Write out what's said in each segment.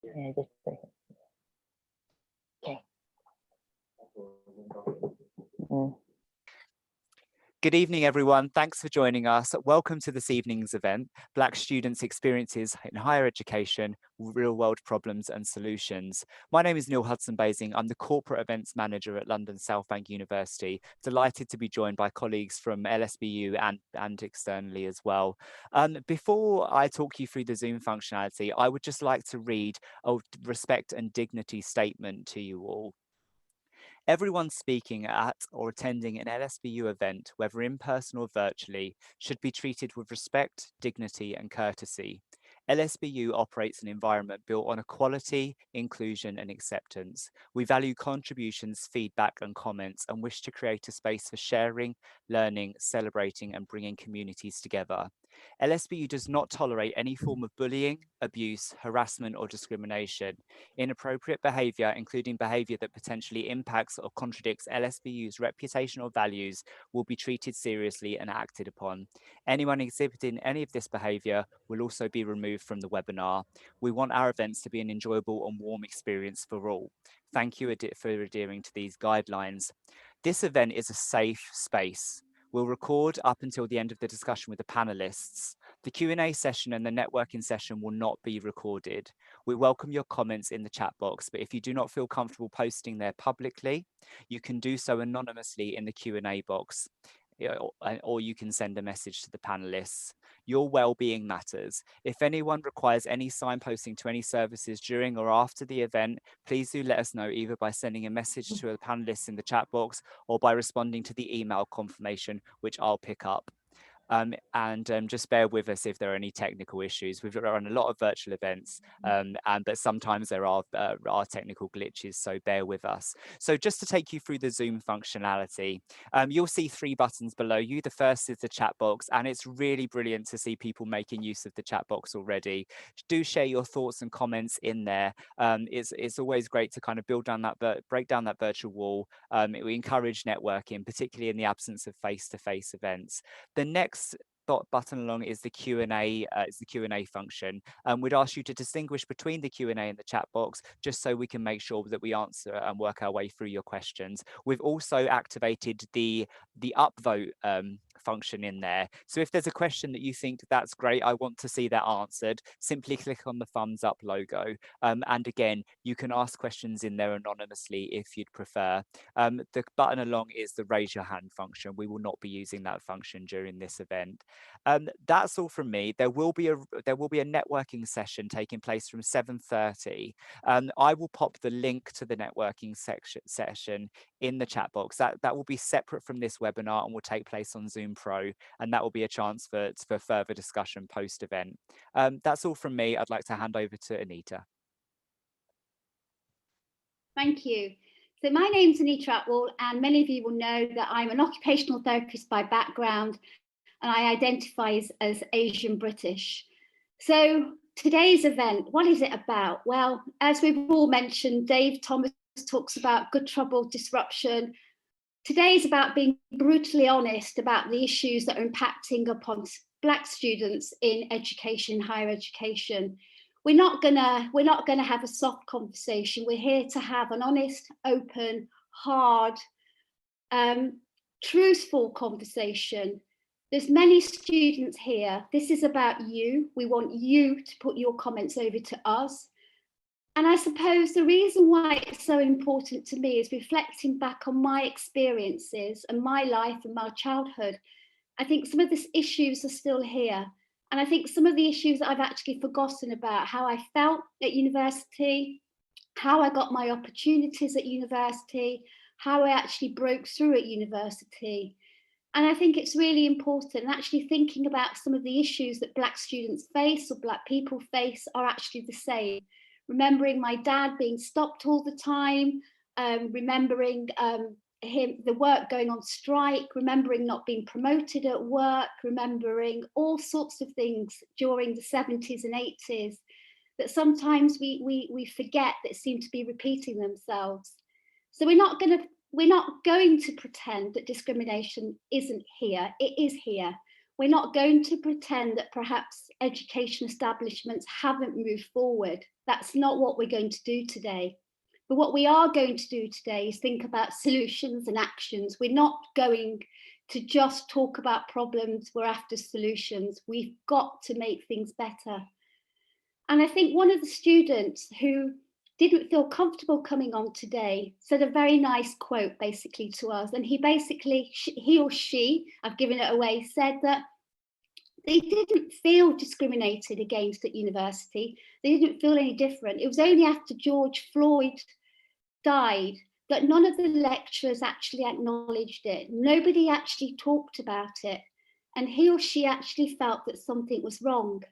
Yeah, just a second. Okay. Good evening, everyone. Thanks for joining us. Welcome to this evening's event, Black Students' Experiences in Higher Education, Real-World Problems and Solutions. My name is Neil Hudson-Basing. I'm the Corporate Events Manager at London South Bank University. Delighted to be joined by colleagues from LSBU and externally as well. Before I talk you through the Zoom functionality, I would just like to read a respect and dignity statement to you all. Everyone speaking at or attending an LSBU event, whether in person or virtually, should be treated with respect, dignity, and courtesy. LSBU operates an environment built on equality, inclusion, and acceptance. We value contributions, feedback, and comments, and wish to create a space for sharing, learning, celebrating, and bringing communities together. LSBU does not tolerate any form of bullying, abuse, harassment, or discrimination. Inappropriate behaviour, including behaviour that potentially impacts or contradicts LSBU's reputation or values, will be treated seriously and acted upon. Anyone exhibiting any of this behaviour will also be removed from the webinar. We want our events to be an enjoyable and warm experience for all. Thank you for adhering to these guidelines. This event is a safe space. We'll record up until the end of the discussion with the panellists. The Q&A session and the networking session will not be recorded. We welcome your comments in the chat box, but if you do not feel comfortable posting there publicly, you can do so anonymously in the Q&A box, or you can send a message to the panelists. Your well-being matters. If anyone requires any signposting to any services during or after the event, please do let us know either by sending a message to the panelists in the chat box or by responding to the email confirmation, which I'll pick up. Just bear with us if there are any technical issues. We've run a lot of virtual events, but sometimes there are technical glitches, so bear with us. So just to take you through the Zoom functionality, you'll see 3 buttons below you. The first is the chat box, and it's really brilliant to see people making use of the chat box already. Do share your thoughts and comments in there. It's always great to kind of break down that virtual wall. We encourage networking, particularly in the absence of face-to-face events. The next button along is the Q&A. It's the Q&A function. We'd ask you to distinguish between the Q&A and the chat box, just so we can make sure that we answer and work our way through your questions. We've also activated the upvote function in there. So if there's a question that you think that's great, I want to see that answered, simply click on the thumbs up logo. And again, you can ask questions in there anonymously if you'd prefer. The button along is the raise your hand function. We will not be using that function during this event. That's all from me. There will be a networking session taking place from 7:30. I will pop the link to the networking session in the chat box. That will be separate from this webinar and will take place on Zoom Pro, and that will be a chance for further discussion post-event. That's all from me. I'd like to hand over to Anita. Thank you. So my name's Anita Atwal, and many of you will know that I'm an occupational therapist by background, and I identify as Asian British. So today's event, what is it about? Well, as we've all mentioned, Dave Thomas talks about good trouble, disruption. Today is about being brutally honest about the issues that are impacting upon Black students in education, higher education. We're not gonna have a soft conversation. We're here to have an honest, open, hard, truthful conversation. There's many students here. This is about you. We want you to put your comments over to us. And I suppose the reason why it's so important to me is reflecting back on my experiences and my life and my childhood. I think some of these issues are still here. And I think some of the issues that I've actually forgotten about, how I felt at university, how I got my opportunities at university, how I actually broke through at university. And I think it's really important, and actually thinking about some of the issues that Black students face or Black people face are actually the same. Remembering my dad being stopped all the time, remembering the work going on strike, remembering not being promoted at work, remembering all sorts of things during the 70s and 80s that sometimes we forget that seem to be repeating themselves. So we're not going to pretend that discrimination isn't here. It is here. We're not going to pretend that perhaps education establishments haven't moved forward. That's not what we're going to do today. But what we are going to do today is think about solutions and actions. We're not going to just talk about problems, we're after solutions. We've got to make things better. And I think one of the students who didn't feel comfortable coming on today said a very nice quote basically to us. And he or she, I've given it away, said that they didn't feel discriminated against at university. They didn't feel any different. It was only after George Floyd died that none of the lecturers actually acknowledged it. Nobody actually talked about it. And he or she actually felt that something was wrong.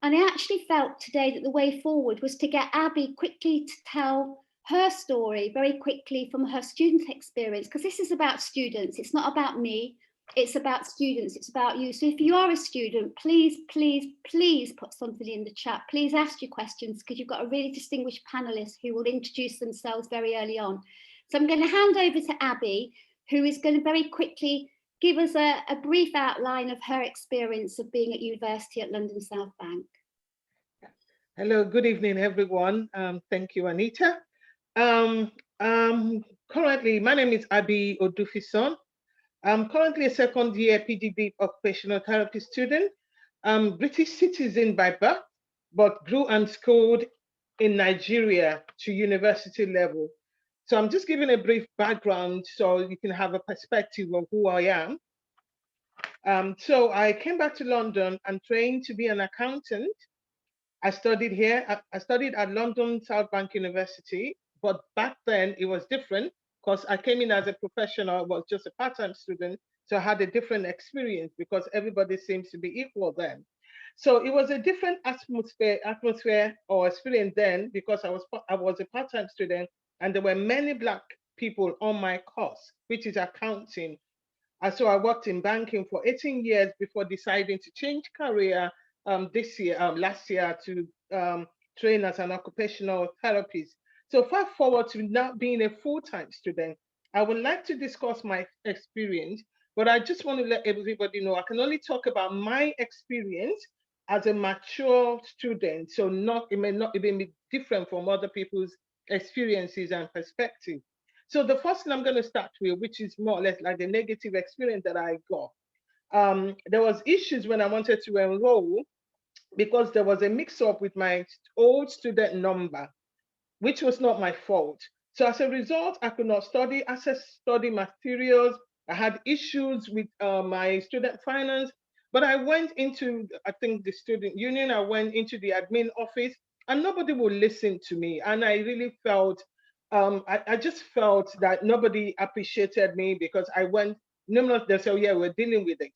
And I actually felt today that the way forward was to get Abby quickly to tell her story very quickly from her student experience, because this is about students. It's not about me. It's about students. It's about you. So if you are a student, please, please, please put something in the chat. Please ask your questions, because you've got a really distinguished panelist who will introduce themselves very early on. So I'm going to hand over to Abby, who is going to very quickly give us a brief outline of her experience of being at university at London South Bank. Hello, good evening, everyone. Thank you, Anita. Currently, my name is Abimbola Odufisan. I'm currently a second year PgDip Occupational Therapy student. I'm British citizen by birth, but grew and schooled in Nigeria to university level. So I'm just giving a brief background so you can have a perspective of who I am. So I came back to London and trained to be an accountant. I studied here. I studied at London South Bank University, but back then it was different because I came in as a professional. I was just a part-time student, so I had a different experience because everybody seems to be equal then. So it was a different atmosphere or experience then because I was a part-time student and there were many Black people on my course, which is accounting. And so I worked in banking for 18 years before deciding to change career last year to train as an occupational therapist. So fast forward to now being a full-time student, I would like to discuss my experience, but I just want to let everybody know I can only talk about my experience as a mature student. So it may be different from other people's experiences and perspective. So the first thing I'm going to start with, which is more or less like the negative experience that I got. There was issues when I wanted to enroll because there was a mix-up with my old student number, which was not my fault. So as a result, I could not access study materials. I had issues with my student finance, but I went into, I think, the student union. I went into the admin office and nobody would listen to me. And I really felt, I just felt that nobody appreciated me because I went, they said, oh, yeah, we're dealing with it.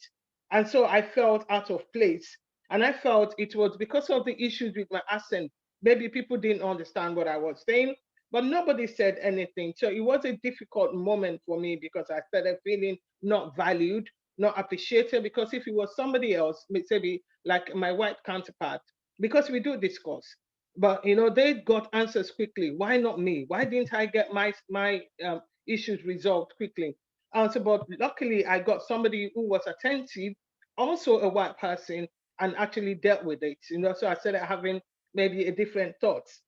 And so I felt out of place. And I felt it was because of the issues with my accent. Maybe people didn't understand what I was saying, but nobody said anything. So it was a difficult moment for me because I started feeling not valued, not appreciated, because if it was somebody else, maybe like my white counterpart, because we do discuss, but they got answers quickly. Why not me? Why didn't I get my issues resolved quickly? But luckily I got somebody who was attentive, also a white person, and actually dealt with it. So I started having maybe a different thoughts.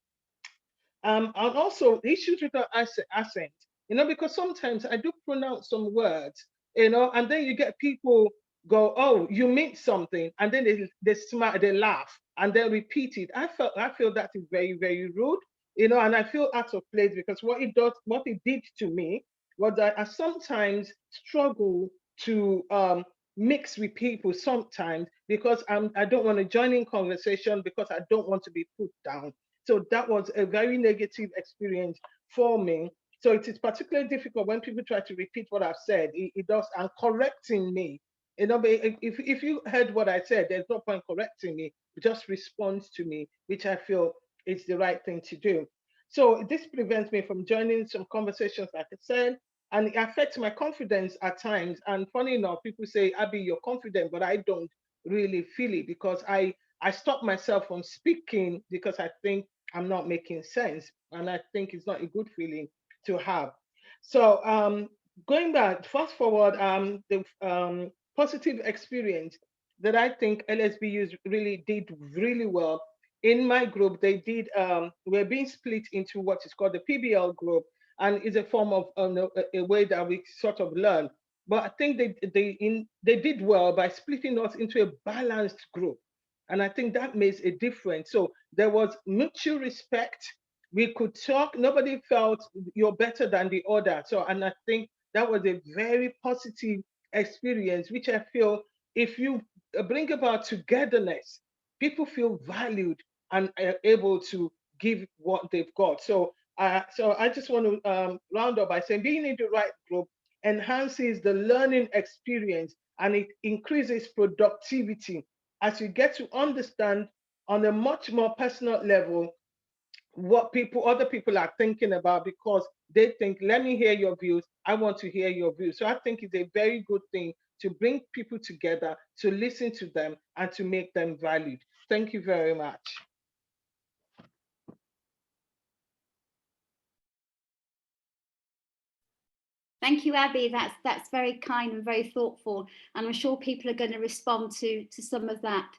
And also issues with the accent, because sometimes I do pronounce some words, and then you get people go, oh, you mean something, and then they smile, they laugh, and then repeat it. I feel that is very, very rude, and I feel out of place because what it did to me was that I sometimes struggle to mix with people sometimes because I don't want to join in conversation because I don't want to be put down. So that was a very negative experience for me. So it is particularly difficult when people try to repeat what I've said. It does, and correcting me. But if you heard what I said, there's no point correcting me. Just respond to me, which I feel is the right thing to do. So this prevents me from joining some conversations, like I said, and it affects my confidence at times. And funny enough, people say, Abby, you're confident, but I don't really feel it because I stop myself from speaking because I think I'm not making sense. And I think it's not a good feeling to have. So going back, fast forward, the positive experience. that I think LSBUs really did really well. In my group, they did, we're being split into what is called the PBL group, and is a form of a way that we sort of learn. But I think they did well by splitting us into a balanced group. And I think that makes a difference. So there was mutual respect. We could talk. Nobody felt you're better than the other. So, and I think that was a very positive experience, which I feel if you bring about togetherness, people feel valued and are able to give what they've got. So, so I just want to round up by saying being in the right group enhances the learning experience and it increases productivity as you get to understand on a much more personal level what other people are thinking about, because they think, let me hear your views, I want to hear your views. So I think it's a very good thing to bring people together, to listen to them, and to make them valued. Thank you very much. Thank you, Abby. That's very kind and very thoughtful, and I'm sure people are going to respond to some of that.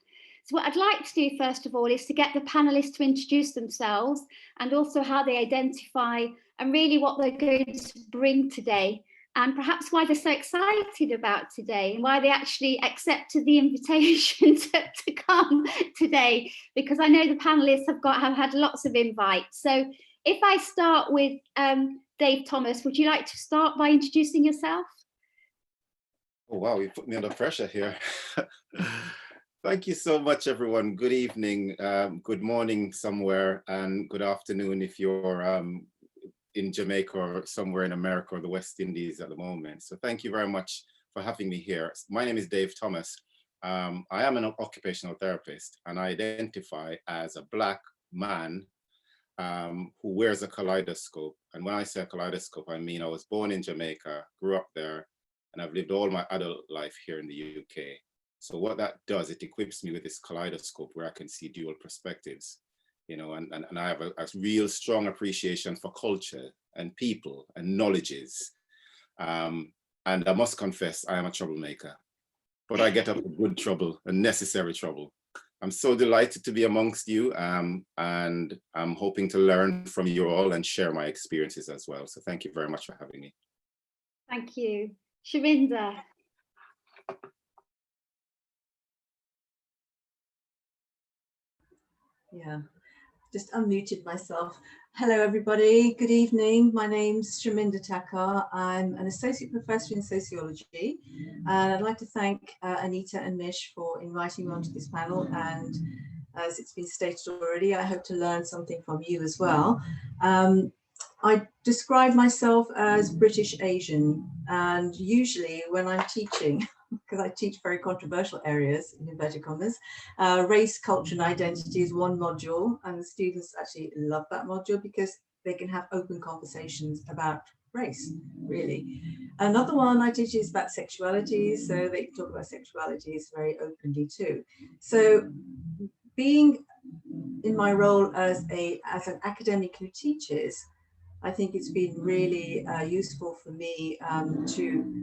So what I'd like to do first of all is to get the panelists to introduce themselves and also how they identify and really what they're going to bring today, and perhaps why they're so excited about today and why they actually accepted the invitation to come today, because I know the panelists have had lots of invites. So if I start with Dave Thomas, would you like to start by introducing yourself? Oh, wow, you put me under pressure here. Thank you so much, everyone. Good evening, good morning somewhere, and good afternoon if you're in Jamaica or somewhere in America or the West Indies at the moment. So thank you very much for having me here. My name is Dave Thomas. I am an occupational therapist, and I identify as a Black man who wears a kaleidoscope. And when I say a kaleidoscope, I mean I was born in Jamaica, grew up there, and I've lived all my adult life here in the UK. So what that does, it equips me with this kaleidoscope where I can see dual perspectives, you know, and I have a real strong appreciation for culture and people and knowledges. And I must confess, I am a troublemaker, but I get up in good trouble and necessary trouble. I'm so delighted to be amongst you, and I'm hoping to learn from you all and share my experiences as well. So thank you very much for having me. Thank you. Shaminder. Yeah, just unmuted myself. Hello, everybody. Good evening. My name's Shaminder Takhar. I'm an associate professor in sociology, and I'd like to thank Anita and Mish for inviting me onto this panel. And as it's been stated already, I hope to learn something from you as well. I describe myself as British Asian, and usually when I'm teaching, because I teach very controversial areas, in inverted commas, race, culture and identity is one module, and the students actually love that module because they can have open conversations about race, really. Another one I teach is about sexuality, so they can talk about sexualities very openly too. So being in my role as an academic who teaches, I think it's been really useful for me to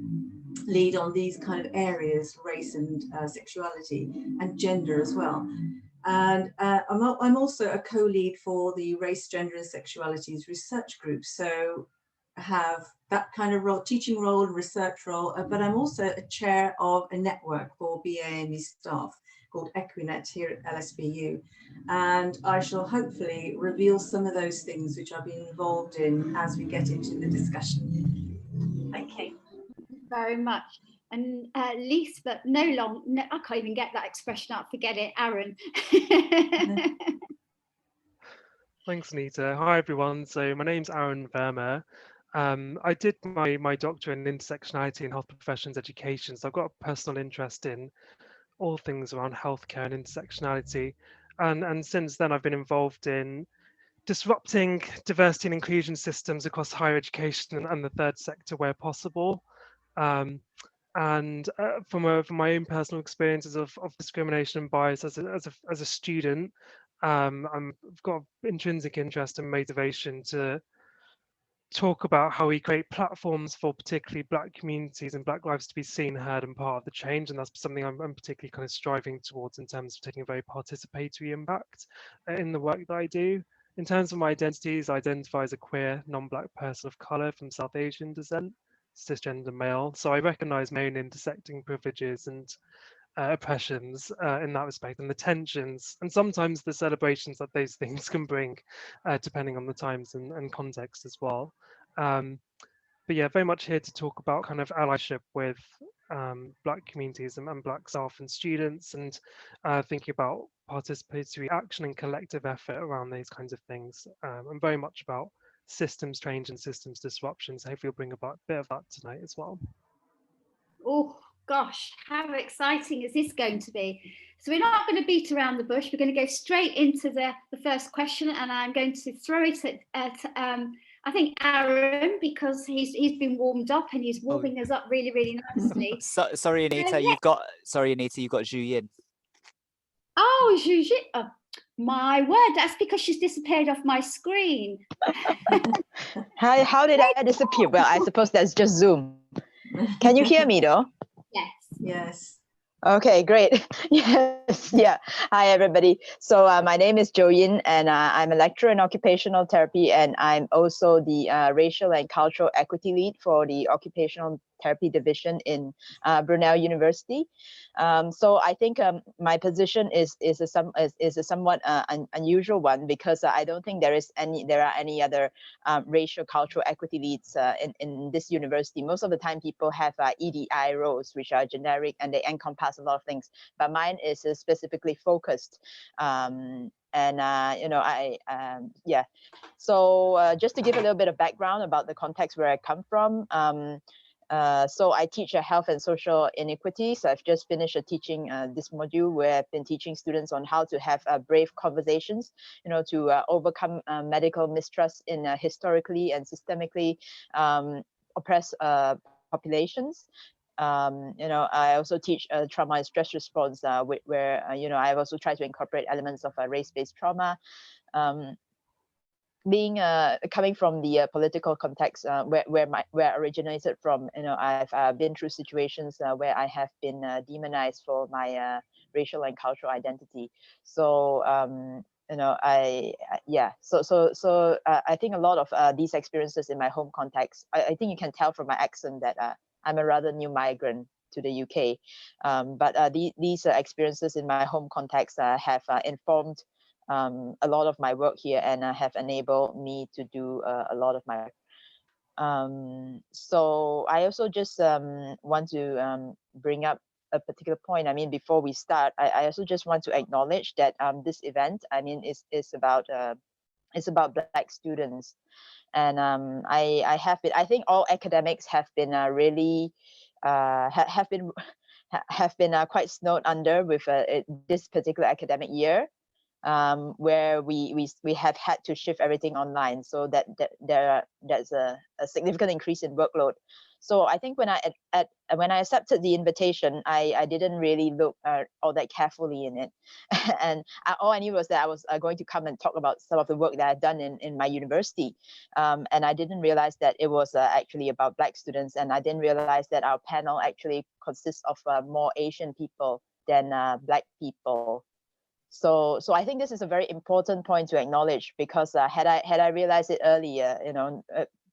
lead on these kind of areas, race and sexuality and gender as well. And I'm also a co-lead for the Race, Gender and Sexualities Research Group. So I have that kind of role, teaching role and research role, but I'm also a chair of a network for BAME staff called Equinet here at LSBU. And I shall hopefully reveal some of those things which I've been involved in as we get into the discussion. Thank you. Very much. And least but no, I can't even get that expression out, forget it, Aaron. Thanks, Anita. Hi, everyone. So my name's Arun Verma. I did my doctorate in intersectionality and health professions education, so I've got a personal interest in all things around healthcare and intersectionality. And since then, I've been involved in disrupting diversity and inclusion systems across higher education and the third sector where possible. From my own personal experiences of discrimination and bias as a student, I've got intrinsic interest and motivation to talk about how we create platforms for particularly Black communities and Black lives to be seen, heard, and part of the change. And that's something I'm particularly kind of striving towards in terms of taking a very participatory impact in the work that I do. In terms of my identities, I identify as a queer, non-Black person of color from South Asian descent, cisgender male. So I recognize my own intersecting privileges and oppressions in that respect, and the tensions and sometimes the celebrations that those things can bring, depending on the times and context as well. But yeah, very much here to talk about kind of allyship with Black communities and Black staff and students, and thinking about participatory action and collective effort around these kinds of things, and very much about systems change and systems disruption. So hopefully we'll bring about a bit of that tonight as well. Oh gosh, how exciting is this going to be? So we're not going to beat around the bush. We're going to go straight into the first question, and I'm going to throw it at I think Aaron, because he's been warmed up and he's warming us up really, really nicely. Sorry, Anita, you've got Jou Yin. Oh, Jou Yin. Oh, my word, that's because she's disappeared off my screen. How did I disappear? Well, I suppose that's just Zoom. Can you hear me though? Yes. Yes. Okay, great. Yes, yeah. Hi, everybody. So my name is Jou Yin, and I'm a lecturer in occupational therapy, and I'm also the racial and cultural equity lead for the occupational therapy division in Brunel University. So I think my position is a somewhat unusual one, because I don't think there are any other racial cultural equity leads in this university. Most of the time, people have EDI roles, which are generic and they encompass a lot of things. But mine is specifically focused. Yeah. So just to give a little bit of background about the context where I come from. So I teach health and social inequities. I've just finished teaching this module where I've been teaching students on how to have brave conversations, to overcome medical mistrust in historically and systemically oppressed populations. I also teach trauma and stress response, where I've also tried to incorporate elements of race-based trauma. Coming from the political context where I originated from, I've been through situations where I have been demonized for my racial and cultural identity. So I think a lot of these experiences in my home context, I think you can tell from my accent that I'm a rather new migrant to the UK, but these experiences in my home context have informed a lot of my work here, and have enabled me to do a lot of my work. So I also just want to bring up a particular point. I mean, before we start, I also just want to acknowledge that this event, I mean, is about Black students, and I think all academics have been really have been quite snowed under with this particular academic year. Where we have had to shift everything online, so that there's a significant increase in workload. So I think when I accepted the invitation, I didn't really look all that carefully in it, and all I knew was that I was going to come and talk about some of the work that I've done in my university, and I didn't realize that it was actually about Black students, and I didn't realize that our panel actually consists of more Asian people than Black people. So I think this is a very important point to acknowledge, because had I realized it earlier,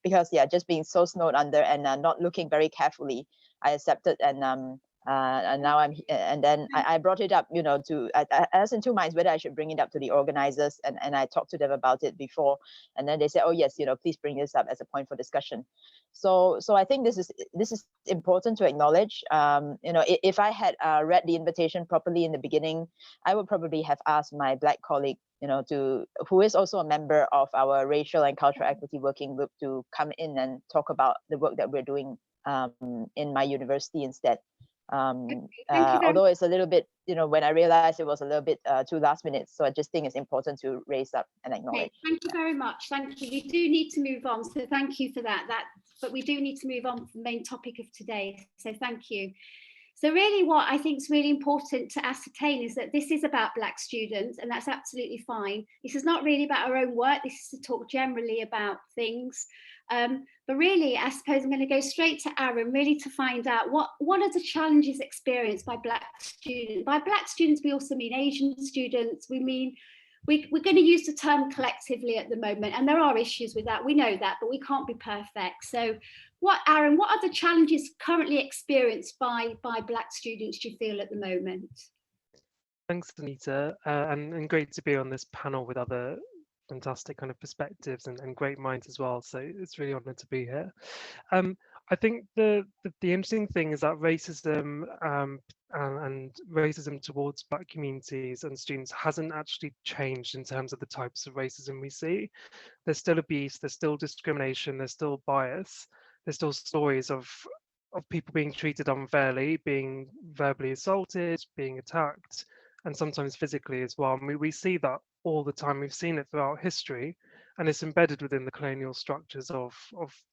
because just being so snowed under and not looking very carefully, I accepted, and now I'm and then I brought it up, I was in two minds whether I should bring it up to the organizers, and I talked to them about it before, and then they said, oh yes, please bring this up as a point for discussion. So I think this is important to acknowledge. If I had read the invitation properly in the beginning, I would probably have asked my Black colleague, who is also a member of our racial and cultural equity working group, to come in and talk about the work that we're doing in my university instead. Although it's a little bit, when I realized it was a little bit too last minute, so I just think it's important to raise up and acknowledge. Okay, thank you very much. Thank you. We do need to move on, so thank you for that. But we do need to move on to the main topic of today. So thank you. So really what I think is really important to ascertain is that this is about Black students, and that's absolutely fine. This is not really about our own work. This is to talk generally about things. But really, I suppose I'm going to go straight to Aaron, really to find out what are the challenges experienced by Black students. By Black students, we also mean Asian students. We mean, we're going to use the term collectively at the moment, and there are issues with that. We know that, but we can't be perfect. So Aaron, what are the challenges currently experienced by Black students, do you feel, at the moment? Thanks, Anita, and great to be on this panel with other fantastic kind of perspectives and great minds as well. So it's really honoured to be here. I think the interesting thing is that racism and racism towards Black communities and students hasn't actually changed in terms of the types of racism we see. There's still abuse, there's still discrimination, there's still bias, there's still stories of people being treated unfairly, being verbally assaulted, being attacked, and sometimes physically as well. And we see that all the time. We've seen it throughout history, and it's embedded within the colonial structures of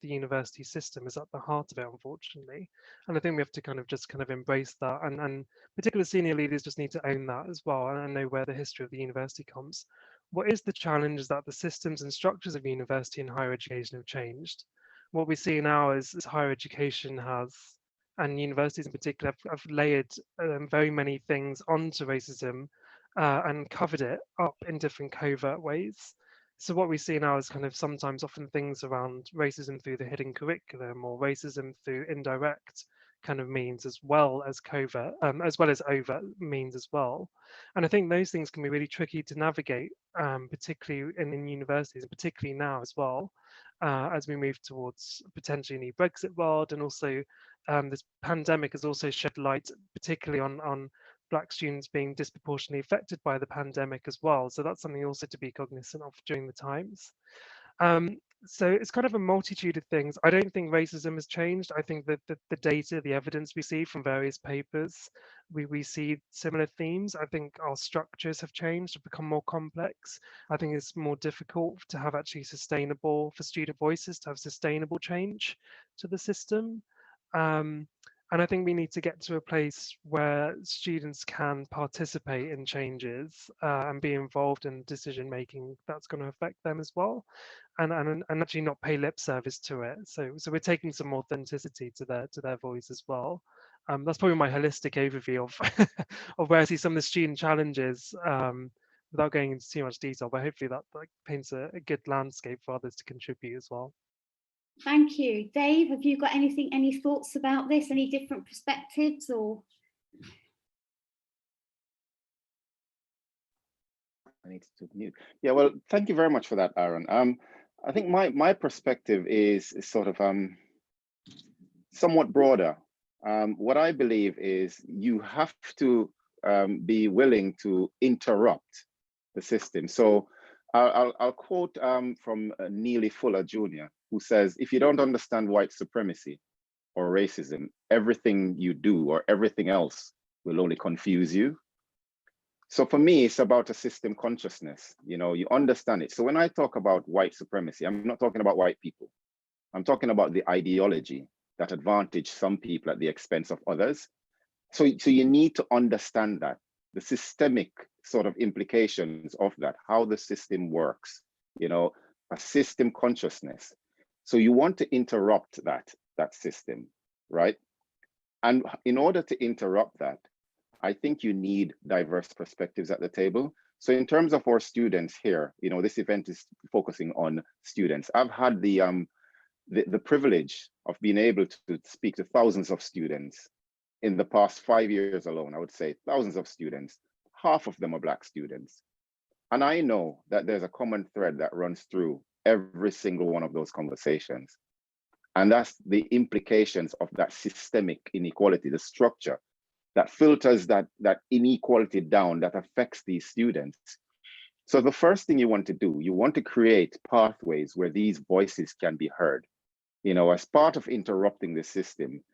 the university system, is at the heart of it, unfortunately. And I think we have to just embrace that, and particular senior leaders just need to own that as well, and know where the history of the university comes. What is the challenge is that the systems and structures of university and higher education have changed. What we see now is higher education has, and universities in particular, have layered very many things onto racism and covered it up in different covert ways. So what we see now is sometimes often things around racism through the hidden curriculum, or racism through indirect means, as well as covert, as well as overt means as well. And I think those things can be really tricky to navigate, particularly in universities, and particularly now as well, as we move towards potentially a new Brexit world. And also this pandemic has also shed light particularly on Black students being disproportionately affected by the pandemic as well. So that's something also to be cognizant of during the times. So it's a multitude of things. I don't think racism has changed. I think that the data, the evidence we see from various papers, we see similar themes. I think our structures have changed, have become more complex. I think it's more difficult to have actually sustainable, for student voices to have sustainable change to the system. And I think we need to get to a place where students can participate in changes and be involved in decision making that's going to affect them as well, and actually not pay lip service to it. So we're taking some authenticity to their voice as well. That's probably my holistic overview of of where I see some of the student challenges, without going into too much detail. But hopefully that paints a good landscape for others to contribute as well. Thank you. Dave, have you got any thoughts about this? Any different perspectives or? I need to mute. Yeah, well, thank you very much for that, Aaron. I think my perspective is somewhat broader. What I believe is you have to be willing to interrupt the system. So I'll quote from Neely Fuller Jr., who says, if you don't understand white supremacy or racism, everything you do or everything else will only confuse you. So for me, it's about a system consciousness. You understand it. So when I talk about white supremacy, I'm not talking about white people. I'm talking about the ideology that advantage some people at the expense of others. So you need to understand that, the systemic sort of implications of that, how the system works, a system consciousness. So you want to interrupt that system, right? And in order to interrupt that, I think you need diverse perspectives at the table. So in terms of our students here, this event is focusing on students. I've had the privilege of being able to speak to thousands of students in the past 5 years alone. I would say thousands of students. Half of them are Black students. And I know that there's a common thread that runs through every single one of those conversations. And that's the implications of that systemic inequality, the structure that filters that inequality down, that affects these students. So the first thing you want to do, you want to create pathways where these voices can be heard. As part of interrupting the system,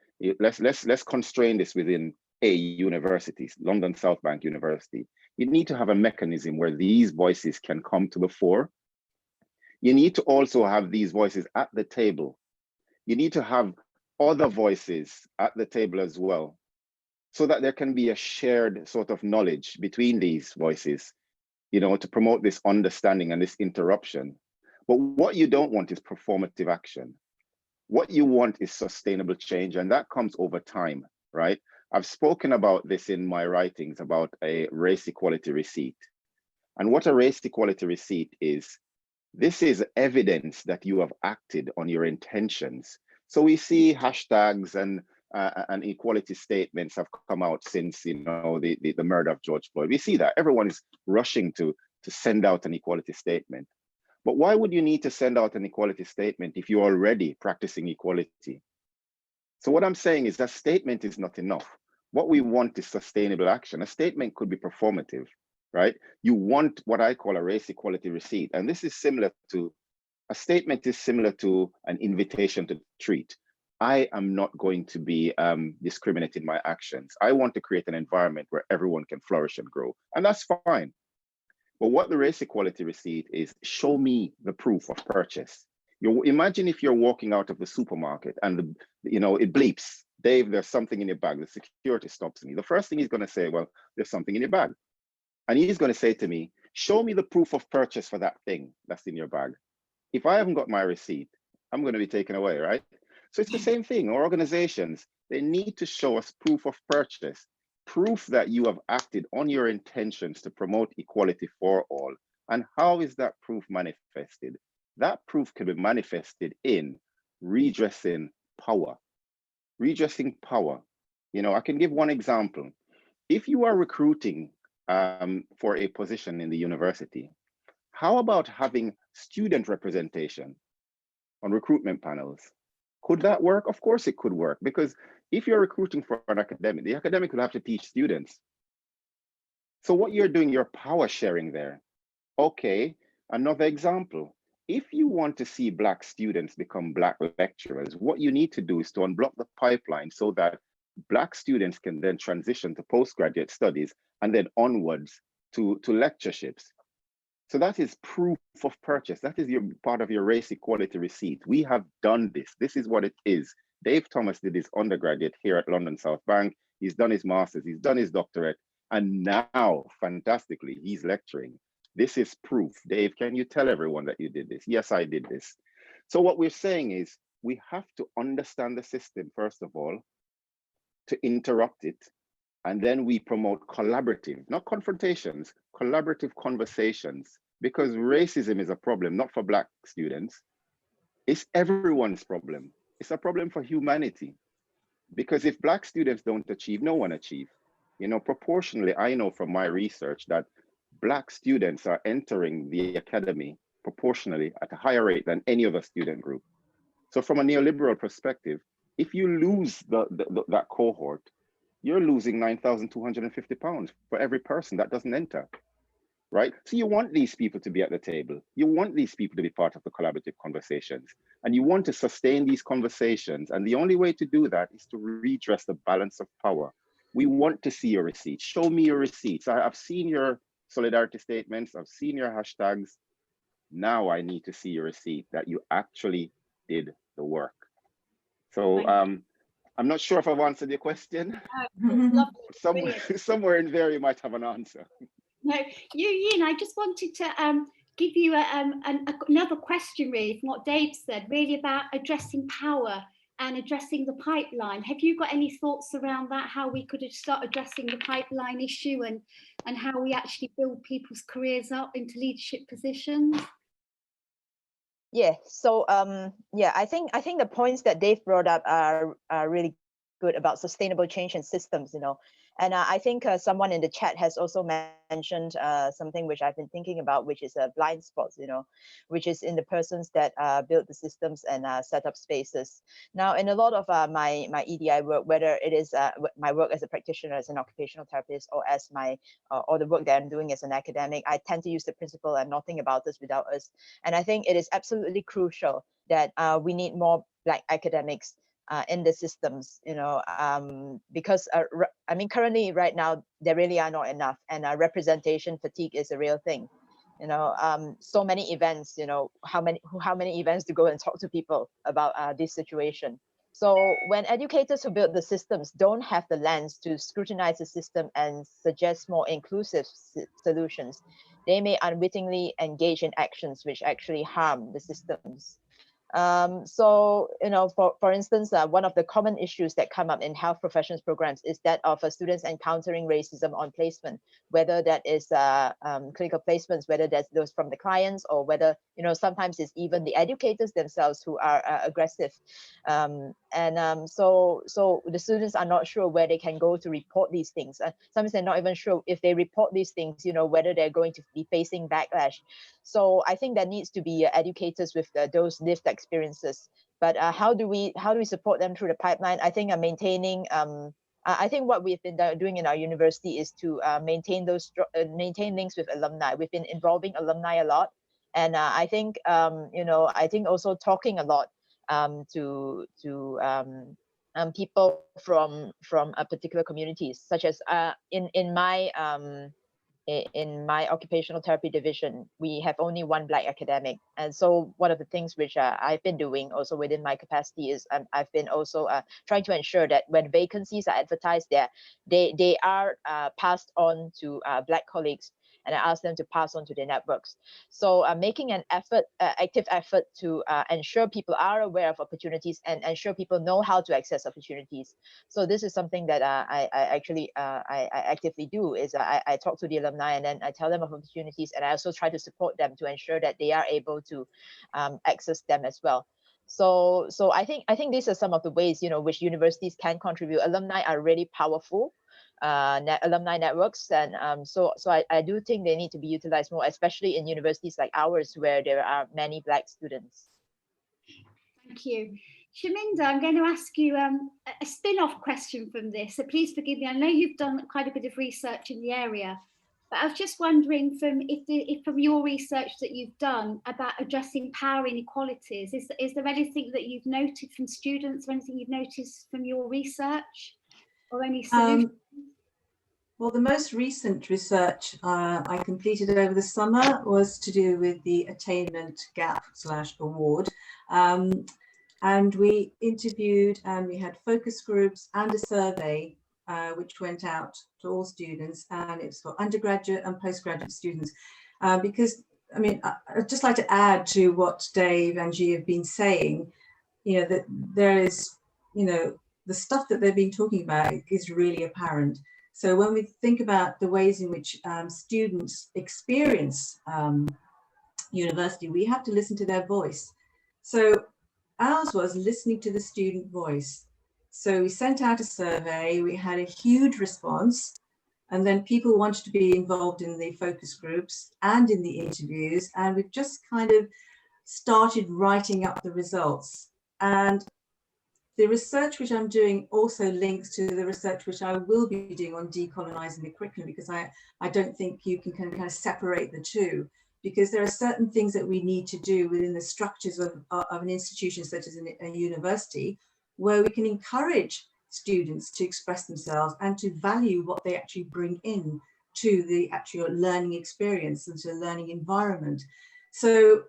let's constrain this within universities, London South Bank University. You need to have a mechanism where these voices can come to the fore. You need to also have these voices at the table. You need to have other voices at the table as well. so that there can be a shared sort of knowledge between these voices, you know, to promote this understanding and this interruption. But what you don't want is performative action. What you want is sustainable change, and that comes over time, right? I've spoken about this in my writings about a race equality receipt. And what a race equality receipt is, this is evidence that you have acted on your intentions. So we see hashtags and equality statements have come out since, you know, the murder of George Floyd. We see that everyone is rushing to send out an equality statement. But why would you need to send out an equality statement if you're already practicing equality? So what I'm saying is that statement is not enough. What we want is sustainable action. A statement could be performative, right? You want what I call a race equality receipt. And this is similar to, a statement is similar to an invitation to treat. I am not going to be discriminating my actions. I want to create an environment where everyone can flourish and grow. And that's fine. But what the race equality receipt is, show me the proof of purchase. Imagine if you're walking out of the supermarket and you know, it bleeps. Dave, there's something in your bag. The security stops me. The first thing he's going to say, well, there's something in your bag. And he's going to say to me, show me the proof of purchase for that thing that's in your bag. If I haven't got my receipt, I'm going to be taken away, right? So it's the same thing. Our organizations, they need to show us proof of purchase, proof that you have acted on your intentions to promote equality for all. And how is that proof manifested? That proof can be manifested in redressing power. Redressing power. You know, I can give one example. If you are recruiting for a position in the university, how about having student representation on recruitment panels? Could that work? Of course it could work, because if you're recruiting for an academic, the academic will have to teach students. So what you're doing, you're power sharing there. Okay, another example. If you want to see Black students become Black lecturers, what you need to do is to unblock the pipeline so that Black students can then transition to postgraduate studies and then onwards to lectureships. So that is proof of purchase. That is your part of your race equality receipt. We have done this. This is what it is. Dave Thomas did his undergraduate here at London South Bank. He's done his master's, he's done his doctorate, and now, fantastically, he's lecturing. This is proof. Dave, can you tell everyone that you did this? Yes, I did this. So what we're saying is we have to understand the system, first of all, to interrupt it. And then we promote collaborative, not confrontations, collaborative conversations, because racism is a problem, not for Black students. It's everyone's problem. It's a problem for humanity. Because if Black students don't achieve, no one achieves. You know, proportionally, I know from my research that Black students are entering the academy proportionally at a higher rate than any other student group. So from a neoliberal perspective, if you lose that cohort, you're losing £9,250 for every person that doesn't enter, right? So you want these people to be at the table. You want these people to be part of the collaborative conversations, and you want to sustain these conversations. And the only way to do that is to redress the balance of power. We want to see your receipts. Show me your receipts. I've seen your solidarity statements. I've seen your hashtags. Now I need to see your receipt that you actually did the work. So I'm not sure if I've answered your question. Somewhere in there you might have an answer. No, Jou Yin, I just wanted to give you another question really from what Dave said, really about addressing power and addressing the pipeline. Have you got any thoughts around that, how we could start addressing the pipeline issue and how we actually build people's careers up into leadership positions? Yeah, so yeah, I think the points that Dave brought up are really good about sustainable change in systems, you know. And I think someone in the chat has also mentioned something which I've been thinking about, which is blind spots, you know, which is in the persons that build the systems and set up spaces. Now, in a lot of my EDI work, whether it is my work as a practitioner, as an occupational therapist, or as or the work that I'm doing as an academic, I tend to use the principle and nothing about us without us. And I think it is absolutely crucial that we need more Black academics in the systems, you know, because I mean, currently right now, there really are not enough, and representation fatigue is a real thing. You know, so many events, you know, how many events to go and talk to people about this situation. So when educators who build the systems don't have the lens to scrutinize the system and suggest more inclusive solutions, they may unwittingly engage in actions which actually harm the systems. So, for instance, one of the common issues that come up in health professions programs is that of students encountering racism on placement, whether that is clinical placements, whether that's those from the clients, or whether, sometimes it's even the educators themselves who are aggressive. So the students are not sure where they can go to report these things. Sometimes they're not even sure if they report these things, whether they're going to be facing backlash. So I think there needs to be educators with those lived experiences. But how do we support them through the pipeline? I think maintaining. I think what we've been doing in our university is to maintain links with alumni. We've been involving alumni a lot, and I think I think also talking a lot to people from particular communities, such as in my occupational therapy division, we have only one Black academic. And so one of the things which I've been doing also within my capacity is I've been also trying to ensure that when vacancies are advertised there, they are passed on to Black colleagues, and I ask them to pass on to their networks. So making an active effort to ensure people are aware of opportunities and ensure people know how to access opportunities. So this is something that I actively do, is I talk to the alumni and then I tell them of opportunities, and I also try to support them to ensure that they are able to access them as well. So I think these are some of the ways which universities can contribute. Alumni are really powerful. Alumni networks, and so I do think they need to be utilized more, especially in universities like ours where there are many Black students. Thank you. Shaminder, I'm going to ask you a spin-off question from this, so please forgive me. I know you've done quite a bit of research in the area, but I was just wondering from your research that you've done about addressing power inequalities, is there anything that you've noted from students or anything you've noticed from your research, or any solutions? Well, the most recent research I completed over the summer was to do with the attainment gap / award. And we interviewed, and we had focus groups and a survey which went out to all students, and it's for undergraduate and postgraduate students. Because, I mean, I'd just like to add to what Dave and Ji have been saying, that there is, the stuff that they've been talking about is really apparent. So when we think about the ways in which students experience university, we have to listen to their voice. So ours was listening to the student voice. So we sent out a survey, we had a huge response, and then people wanted to be involved in the focus groups and in the interviews, and we've just kind of started writing up the results. And the research which I'm doing also links to the research which I will be doing on decolonizing the curriculum, because I don't think you can kind of separate the two, because there are certain things that we need to do within the structures of an institution such as a university, where we can encourage students to express themselves and to value what they actually bring in to the actual learning experience and to the learning environment. So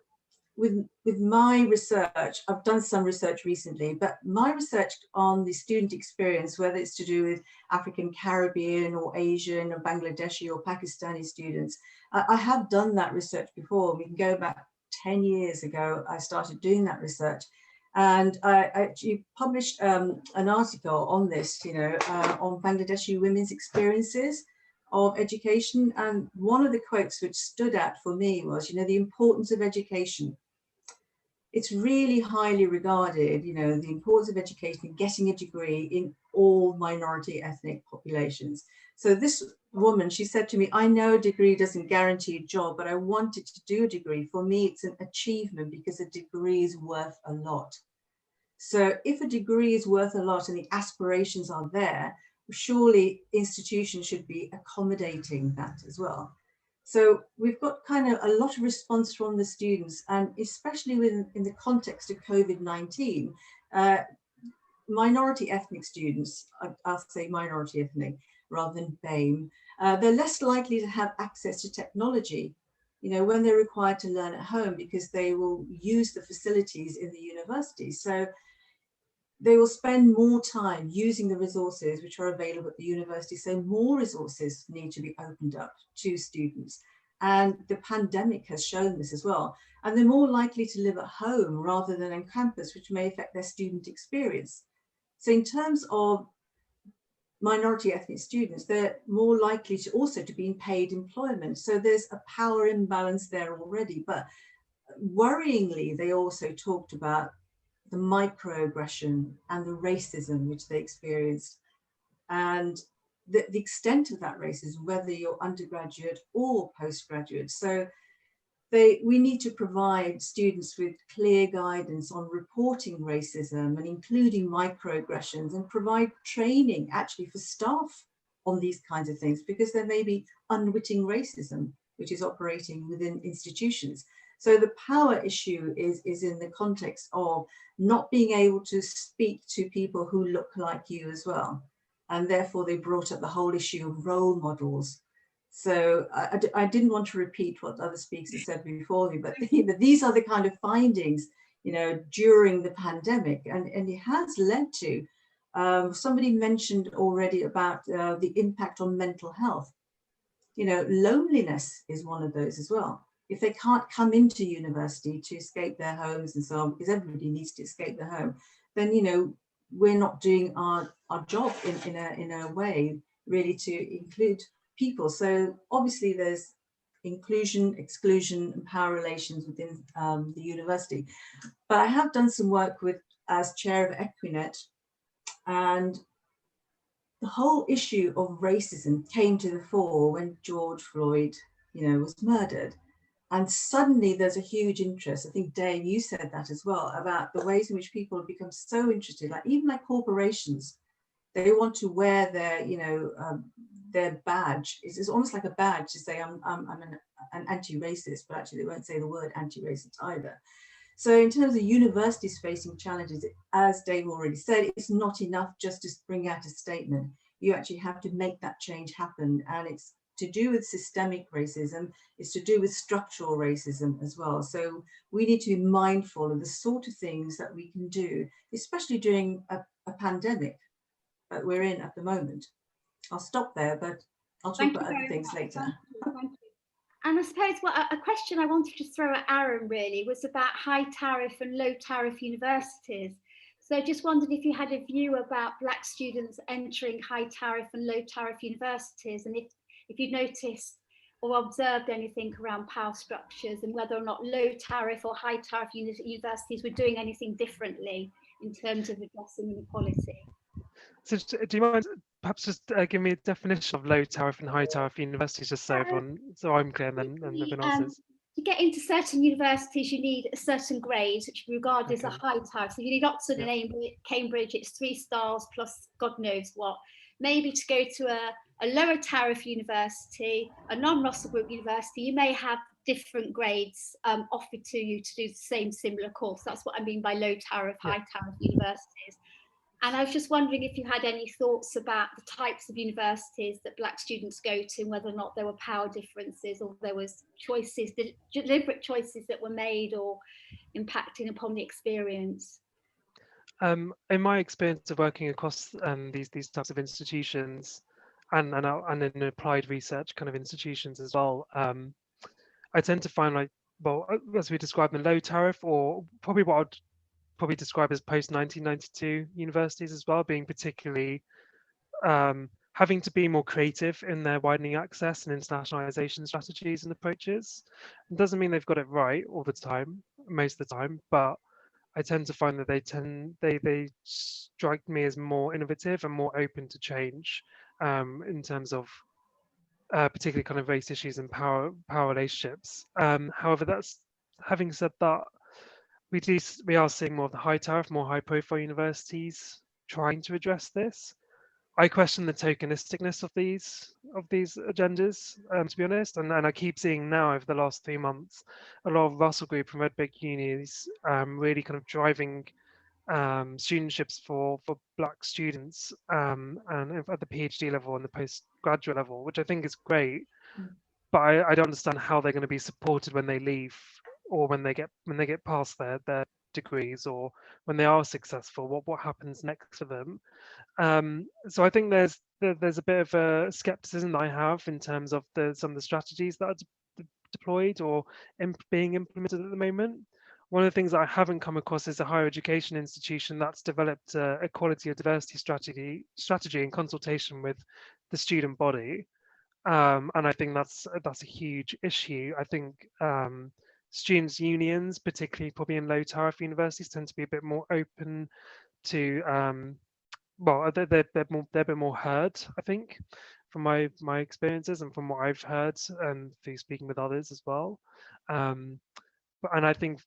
with my research, I've done some research recently, but my research on the student experience, whether it's to do with African, Caribbean or Asian or Bangladeshi or Pakistani students, I have done that research before. We can go back 10 years ago, I started doing that research. And I actually published an article on this, on Bangladeshi women's experiences of education. And one of the quotes which stood out for me was, the importance of education. It's really highly regarded, the importance of education and getting a degree in all minority ethnic populations. So this woman, she said to me, I know a degree doesn't guarantee a job, but I wanted to do a degree. For me, it's an achievement because a degree is worth a lot. So if a degree is worth a lot and the aspirations are there, surely institutions should be accommodating that as well. So we've got kind of a lot of response from the students, and especially in the context of COVID-19, minority ethnic students, I'll say minority ethnic rather than BAME, they're less likely to have access to technology, when they're required to learn at home, because they will use the facilities in the university. So they will spend more time using the resources which are available at the university. So more resources need to be opened up to students. And the pandemic has shown this as well. And they're more likely to live at home rather than on campus, which may affect their student experience. So in terms of minority ethnic students, they're more likely to also to be in paid employment. So there's a power imbalance there already. But worryingly, they also talked about the microaggression and the racism which they experienced, and the extent of that racism, whether you're undergraduate or postgraduate. So we need to provide students with clear guidance on reporting racism and including microaggressions, and provide training actually for staff on these kinds of things, because there may be unwitting racism which is operating within institutions. So the power issue is in the context of not being able to speak to people who look like you as well. And therefore they brought up the whole issue of role models. So I didn't want to repeat what other speakers said before me, but these are the kind of findings, during the pandemic, and it has led to, somebody mentioned already about the impact on mental health. Loneliness is one of those as well. If they can't come into university to escape their homes and so on, because everybody needs to escape their home, then, we're not doing our job in a way really to include people. So obviously there's inclusion, exclusion, and power relations within the university. But I have done some work as chair of Equinet, and the whole issue of racism came to the fore when George Floyd, was murdered. And suddenly there's a huge interest. I think, Dave, you said that as well, about the ways in which people have become so interested, even like corporations, they want to wear their badge. It's almost like a badge to say, I'm an anti-racist, but actually they won't say the word anti-racist either. So in terms of universities facing challenges, as Dave already said, it's not enough just to bring out a statement. You actually have to make that change happen. And it's to do with systemic racism, it's to do with structural racism as well. So we need to be mindful of the sort of things that we can do, especially during a pandemic that we're in at the moment. I'll stop there, but I'll talk about other things later. Thank you. And I suppose a question I wanted to throw at Aaron really was about high tariff and low tariff universities. So I just wondered if you had a view about Black students entering high tariff and low tariff universities, and if you'd noticed or observed anything around power structures, and whether or not low tariff or high tariff universities were doing anything differently in terms of addressing inequality. So do you mind perhaps just give me a definition of low tariff and high tariff universities, just so I'm clear, and then everyone else is. To get into certain universities, you need a certain grade, which we regard as a high tariff. So if you need Oxford and Cambridge, it's 3 stars plus God knows what. Maybe to go to a lower tariff university, a non-Russell Group university, you may have different grades offered to you to do the similar course. That's what I mean by low tariff, high tariff universities. And I was just wondering if you had any thoughts about the types of universities that Black students go to, and whether or not there were power differences, or there was choices, deliberate choices that were made or impacting upon the experience. In my experience of working across these types of institutions, and in applied research kind of institutions as well, I tend to find, like, well, as we described, the low tariff, or probably what I'd probably describe as post-1992 universities as well, being particularly having to be more creative in their widening access and internationalization strategies and approaches. It doesn't mean they've got it right all the time, most of the time, but I tend to find that they strike me as more innovative and more open to change in terms of particularly kind of race issues and power relationships. However, having said that, we are seeing more of the high tariff, more high profile universities trying to address this. I question the tokenisticness of these agendas, to be honest, and I keep seeing now over the last 3 months a lot of Russell Group and Red Brick unis really kind of driving studentships for Black students and at the PhD level and the postgraduate level, which I think is great, but I don't understand how they're going to be supported when they leave, or when they get past their degrees, or when they are successful, what happens next for them? So I think there's a bit of a skepticism that I have in terms of some of the strategies that are deployed or being implemented at the moment. One of the things that I haven't come across is a higher education institution that's developed a equality or diversity strategy in consultation with the student body. And I think that's a huge issue. I think students' unions, particularly probably in low tariff universities, tend to be a bit more open to well, they're a bit more heard, I think, from my experiences and from what I've heard and through speaking with others as well. And I think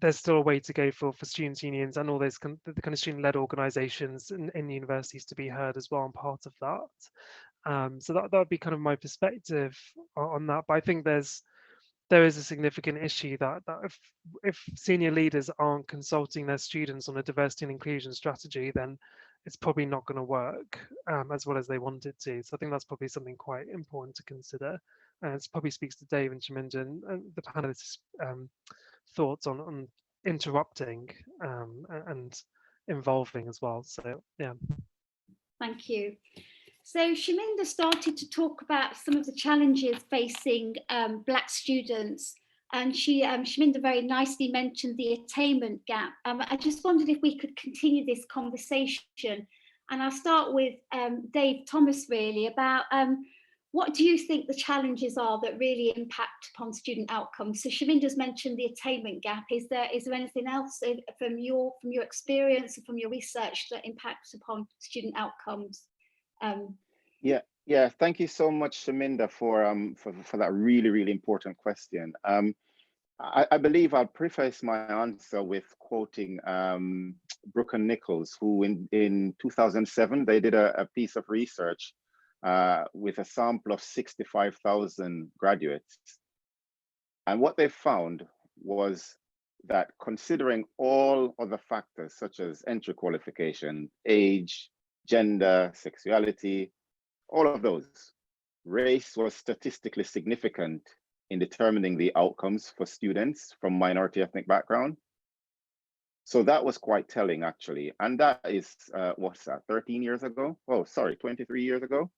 there's still a way to go for students' unions and all those the kind of student-led organisations in universities to be heard as well and part of that. So that would be kind of my perspective on that. But I think there is a significant issue that if senior leaders aren't consulting their students on a diversity and inclusion strategy, then it's probably not going to work as well as they want it to. So I think that's probably something quite important to consider. And it probably speaks to Dave and Shaminder and the panelists' thoughts on interrupting and involving as well. So yeah. Thank you. So Shaminder started to talk about some of the challenges facing Black students, and Shaminder very nicely mentioned the attainment gap. I just wondered if we could continue this conversation, and I'll start with Dave Thomas really about what do you think the challenges are that really impact upon student outcomes? So Shaminder's mentioned the attainment gap. Is there anything else from your experience and from your research that impacts upon student outcomes? Yeah. Thank you so much, Shaminder, for that really important question. I believe I'll preface my answer with quoting Brooke and Nichols, who in 2007 they did a piece of research with a sample of 65,000 graduates, and what they found was that considering all other factors such as entry qualification, age, gender, sexuality, all of those, race was statistically significant in determining the outcomes for students from minority ethnic background. So that was quite telling, actually. And that is, what's that, 13 years ago? Oh, sorry, 23 years ago,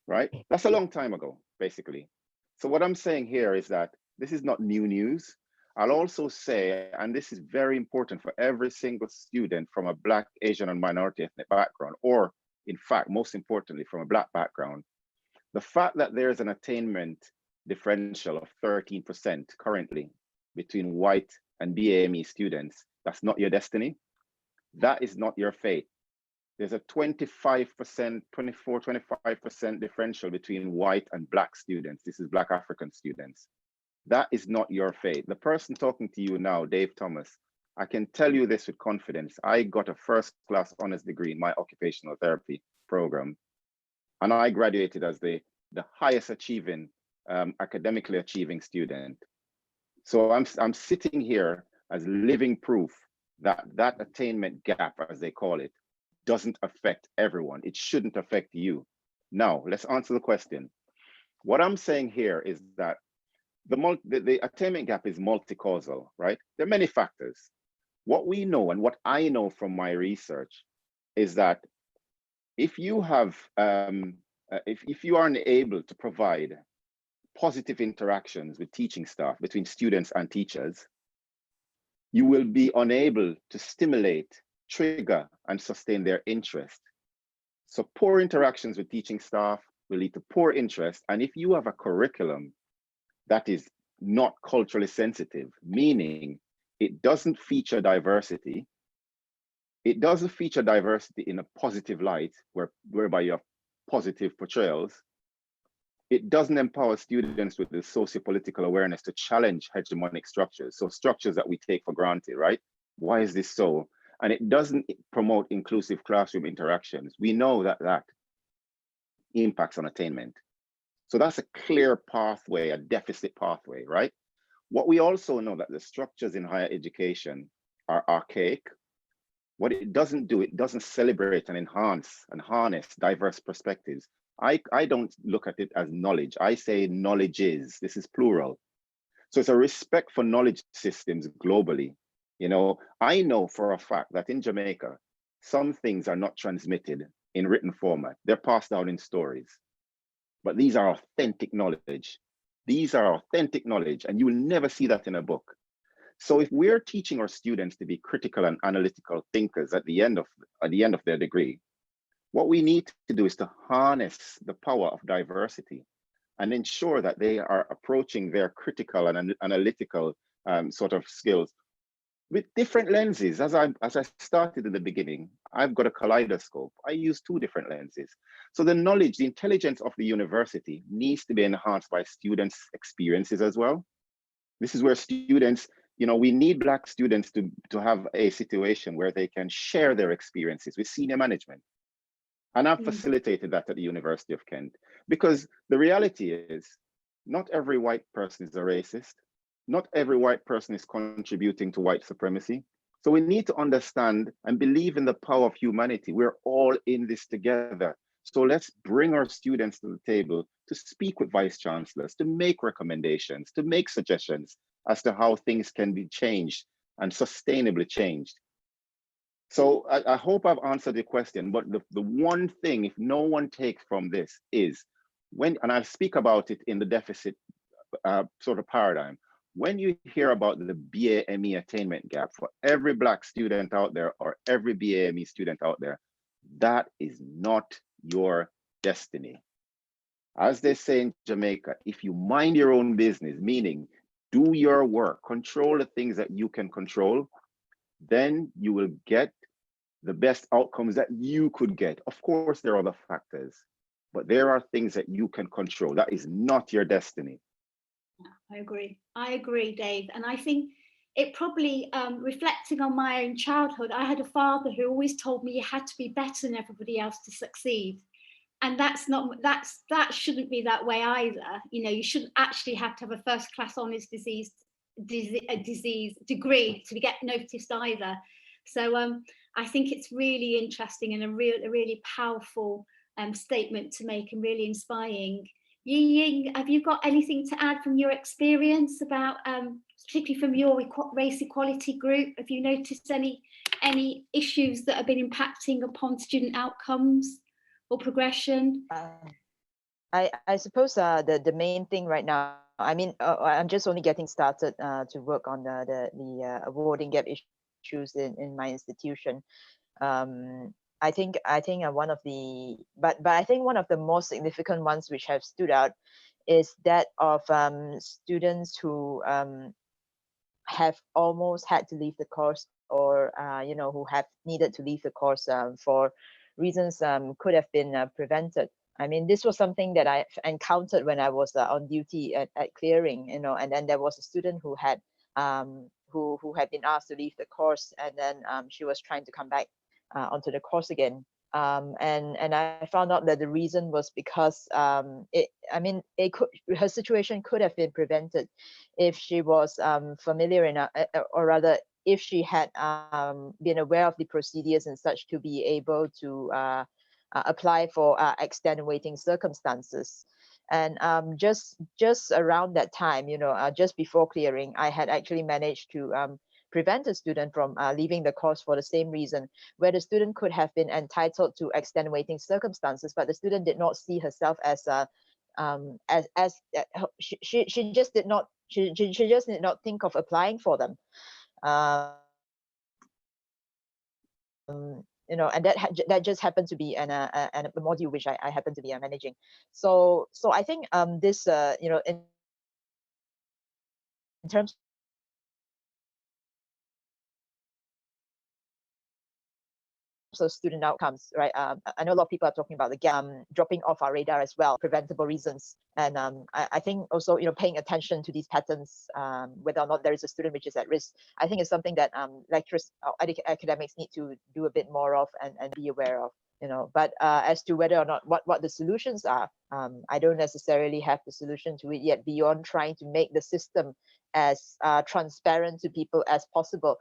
right? That's a long time ago, basically. So what I'm saying here is that this is not new news. I'll also say, and this is very important for every single student from a Black, Asian, and minority ethnic background, or in fact, most importantly, from a Black background, the fact that there is an attainment differential of 13% currently between white and BAME students, that's not your destiny. That is not your fate. There's a 25% differential between white and Black students. This is Black African students. That is not your fate. The person talking to you now, Dave Thomas, I can tell you this with confidence. I got a first-class honors degree in my occupational therapy program, and I graduated as the highest achieving, academically achieving student. So I'm sitting here as living proof that that attainment gap, as they call it, doesn't affect everyone. It shouldn't affect you. Now, let's answer the question. What I'm saying here is that the attainment gap is multi-causal, right? There are many factors. What we know and what I know from my research is that if you have, if you aren't able to provide positive interactions with teaching staff, between students and teachers, you will be unable to stimulate, trigger, and sustain their interest. So poor interactions with teaching staff will lead to poor interest. And if you have a curriculum that is not culturally sensitive, meaning it doesn't feature diversity, it doesn't feature diversity in a positive light, whereby you have positive portrayals, it doesn't empower students with the socio-political awareness to challenge hegemonic structures, so structures that we take for granted, right? Why is this so? And it doesn't promote inclusive classroom interactions. We know that that impacts on attainment. So that's a clear pathway, a deficit pathway, right? What we also know that the structures in higher education are archaic. What it doesn't do, it doesn't celebrate and enhance and harness diverse perspectives. I don't look at it as knowledge. I say knowledge is, this is plural. So it's a respect for knowledge systems globally You know, I know for a fact that in Jamaica, some things are not transmitted in written format. They're passed down in stories. But these are authentic knowledge. These are authentic knowledge, and you will never see that in a book. So if we're teaching our students to be critical and analytical thinkers at the end of their degree, what we need to do is to harness the power of diversity and ensure that they are approaching their critical and analytical sort of skills with different lenses. As I started in the beginning, I've got a kaleidoscope. I use 2 different lenses. So the knowledge, the intelligence of the university needs to be enhanced by students' experiences as well. This is where students, you know, we need Black students to have a situation where they can share their experiences with senior management. And I've facilitated that at the University of Kent, because the reality is not every white person is a racist. Not every white person is contributing to white supremacy. So we need to understand and believe in the power of humanity. We're all in this together. So let's bring our students to the table to speak with vice chancellors, to make recommendations, to make suggestions as to how things can be changed and sustainably changed. So I hope I've answered the question, but the one thing, if no one takes from this, is when, and I speak about it in the deficit sort of paradigm, when you hear about the BAME attainment gap for every Black student out there or every BAME student out there, that is not your destiny. As they say in Jamaica, if you mind your own business, meaning do your work, control the things that you can control, then you will get the best outcomes that you could get. Of course, there are other factors, but there are things that you can control. That is not your destiny. I agree, Dave. And I think it probably, reflecting on my own childhood, I had a father who always told me you had to be better than everybody else to succeed. And that shouldn't be that way either. You know, you shouldn't actually have to have a first-class honours disease degree to get noticed either. So I think it's really interesting and a really powerful statement to make, and really inspiring. Yi Ying, have you got anything to add from your experience about, particularly from your race equality group? Have you noticed any issues that have been impacting upon student outcomes or progression? I suppose the main thing right now, I mean, I'm just only getting started to work on the awarding gap issues in my institution. I think one of the I think one of the most significant ones which have stood out is that of students who have almost had to leave the course, or you know, who have needed to leave the course for reasons could have been prevented. I mean, this was something that I encountered when I was on duty at clearing, you know, and then there was a student who had who had been asked to leave the course, and then she was trying to come back onto the course again. And I found out that the reason was because her situation could have been prevented if she was familiar enough, or rather, if she had been aware of the procedures and such to be able to apply for extenuating circumstances. And just around that time, you know, just before clearing, I had actually managed to prevent a student from leaving the course for the same reason, where the student could have been entitled to extenuating circumstances, but the student did not see herself as she just did not think of applying for them. You know, and that just happened to be a module which I happen to be managing. So I think this you know, in terms of student outcomes, right? I know a lot of people are talking about the gap dropping off our radar as well, preventable reasons. And I think also, you know, paying attention to these patterns, whether or not there is a student which is at risk, I think is something that lecturers or academics need to do a bit more of and be aware of, you know. But as to whether or not what the solutions are, I don't necessarily have the solution to it yet, beyond trying to make the system as transparent to people as possible,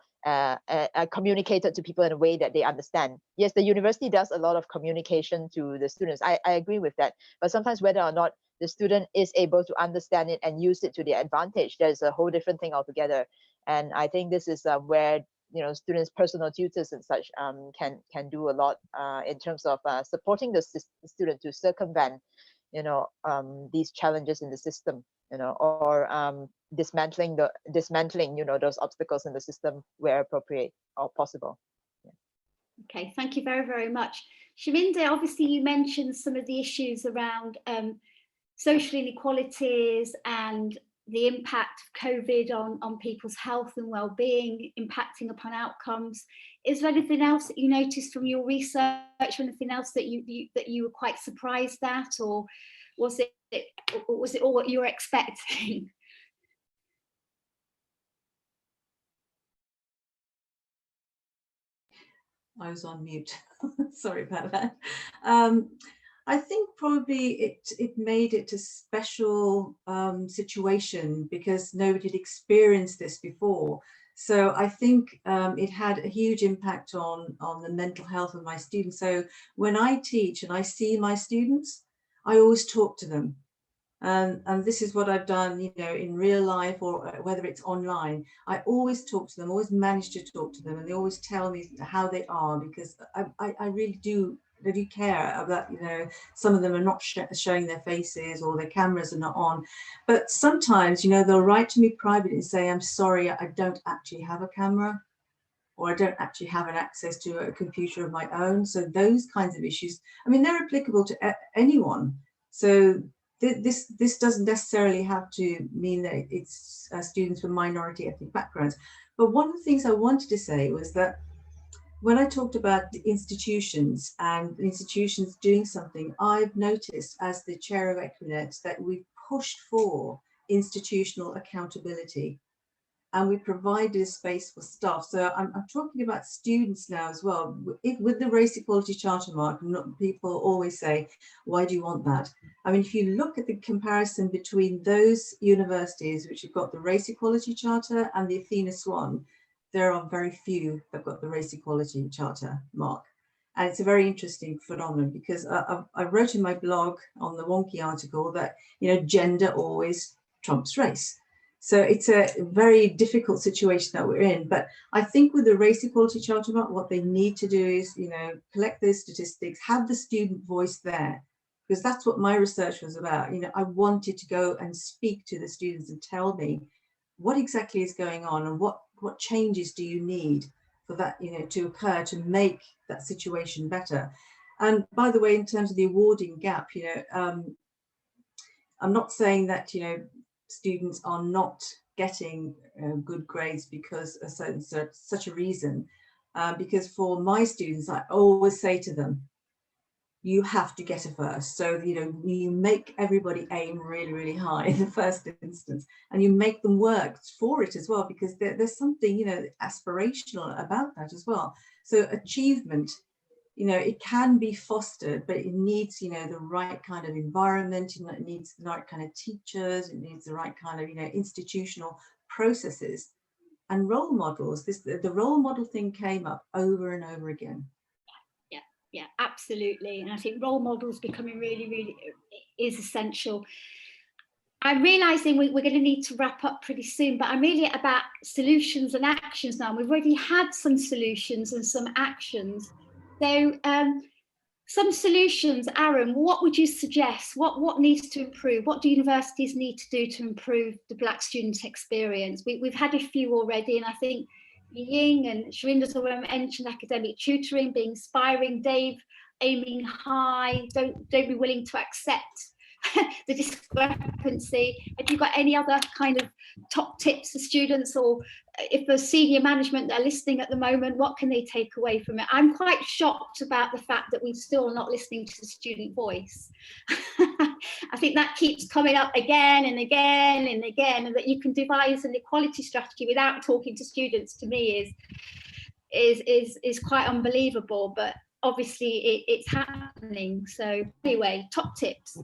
communicated to people in a way that they understand. Yes, the university does a lot of communication to the students. I agree with that. But sometimes whether or not the student is able to understand it and use it to their advantage, there's a whole different thing altogether. And I think this is where students' personal tutors and such can do a lot in terms of supporting the student to circumvent these challenges in the system, or dismantling those obstacles in the system where appropriate or possible. Yeah. Okay, thank you very, very much. Shaminder, obviously you mentioned some of the issues around social inequalities and the impact of COVID on people's health and well-being, impacting upon outcomes. Is there anything else that you noticed from your research, or anything else that you were quite surprised at, or was it all what you were expecting? I was on mute. Sorry about that. I think probably it made it a special situation because nobody had experienced this before. So I think it had a huge impact on the mental health of my students. So when I teach and I see my students, I always talk to them. And this is what I've done, in real life or whether it's online. I always talk to them, always manage to talk to them, and they always tell me how they are, because I really do care about, some of them are not showing their faces or their cameras are not on. But sometimes, they'll write to me privately and say, I'm sorry, I don't actually have a camera, or I don't actually have an access to a computer of my own. So those kinds of issues, I mean, they're applicable to anyone. So this doesn't necessarily have to mean that it's students from minority ethnic backgrounds. But one of the things I wanted to say was that when I talked about the institutions and institutions doing something, I've noticed as the chair of Equinet that we've pushed for institutional accountability. And we provided a space for staff. So I'm talking about students now as well. With the Race Equality Charter mark, people always say, why do you want that? I mean, if you look at the comparison between those universities which have got the Race Equality Charter and the Athena Swan, there are very few that have got the Race Equality Charter mark. And it's a very interesting phenomenon, because I wrote in my blog on the Wonky article that, gender always trumps race. So it's a very difficult situation that we're in. But I think with the Race Equality Charter, what they need to do is, collect those statistics, have the student voice there, because that's what my research was about. I wanted to go and speak to the students and tell me what exactly is going on and what changes do you need for that, to occur to make that situation better. And by the way, in terms of the awarding gap, I'm not saying that, students are not getting good grades because of such a reason. Because for my students, I always say to them, you have to get a first. So, you make everybody aim really, really high in the first instance, and you make them work for it as well, because there's something, aspirational about that as well. So achievement, it can be fostered, but it needs, the right kind of environment, it needs the right kind of teachers, it needs the right kind of, institutional processes and role models. The role model thing came up over and over again. Yeah, absolutely. And I think role models becoming really, really is essential. I'm realizing we're going to need to wrap up pretty soon, but I'm really about solutions and actions now. We've already had some solutions and some actions. So some solutions, Aaron, what would you suggest? What needs to improve? What do universities need to do to improve the Black student experience? We've had a few already, and I think Ying and Shaminder's already mentioned academic tutoring, being inspiring, Dave aiming high, don't be willing to accept the discrepancy. Have you got any other kind of top tips for students, or if there's senior management that are listening at the moment, what can they take away from it? I'm quite shocked about the fact that we're still not listening to the student voice. I think that keeps coming up again and again and again, and that you can devise an equality strategy without talking to students, to me is quite unbelievable, but obviously it's happening. So anyway, top tips.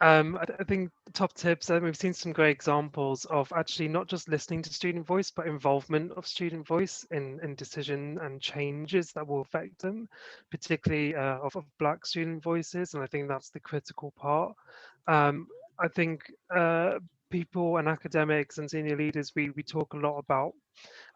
I think top tips, we've seen some great examples of actually not just listening to student voice, but involvement of student voice in decision and changes that will affect them, particularly of Black student voices. And I think that's the critical part. I think people and academics and senior leaders, we talk a lot about,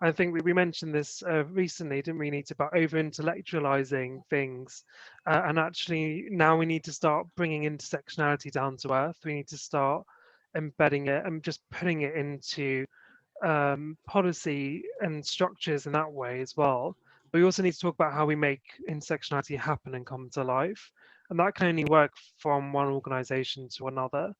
I think we mentioned this recently, didn't we, Nita, about over-intellectualizing things. And actually now we need to start bringing intersectionality down to earth. We need to start embedding it and just putting it into policy and structures in that way as well. But we also need to talk about how we make intersectionality happen and come to life. And that can only work from one organization to another.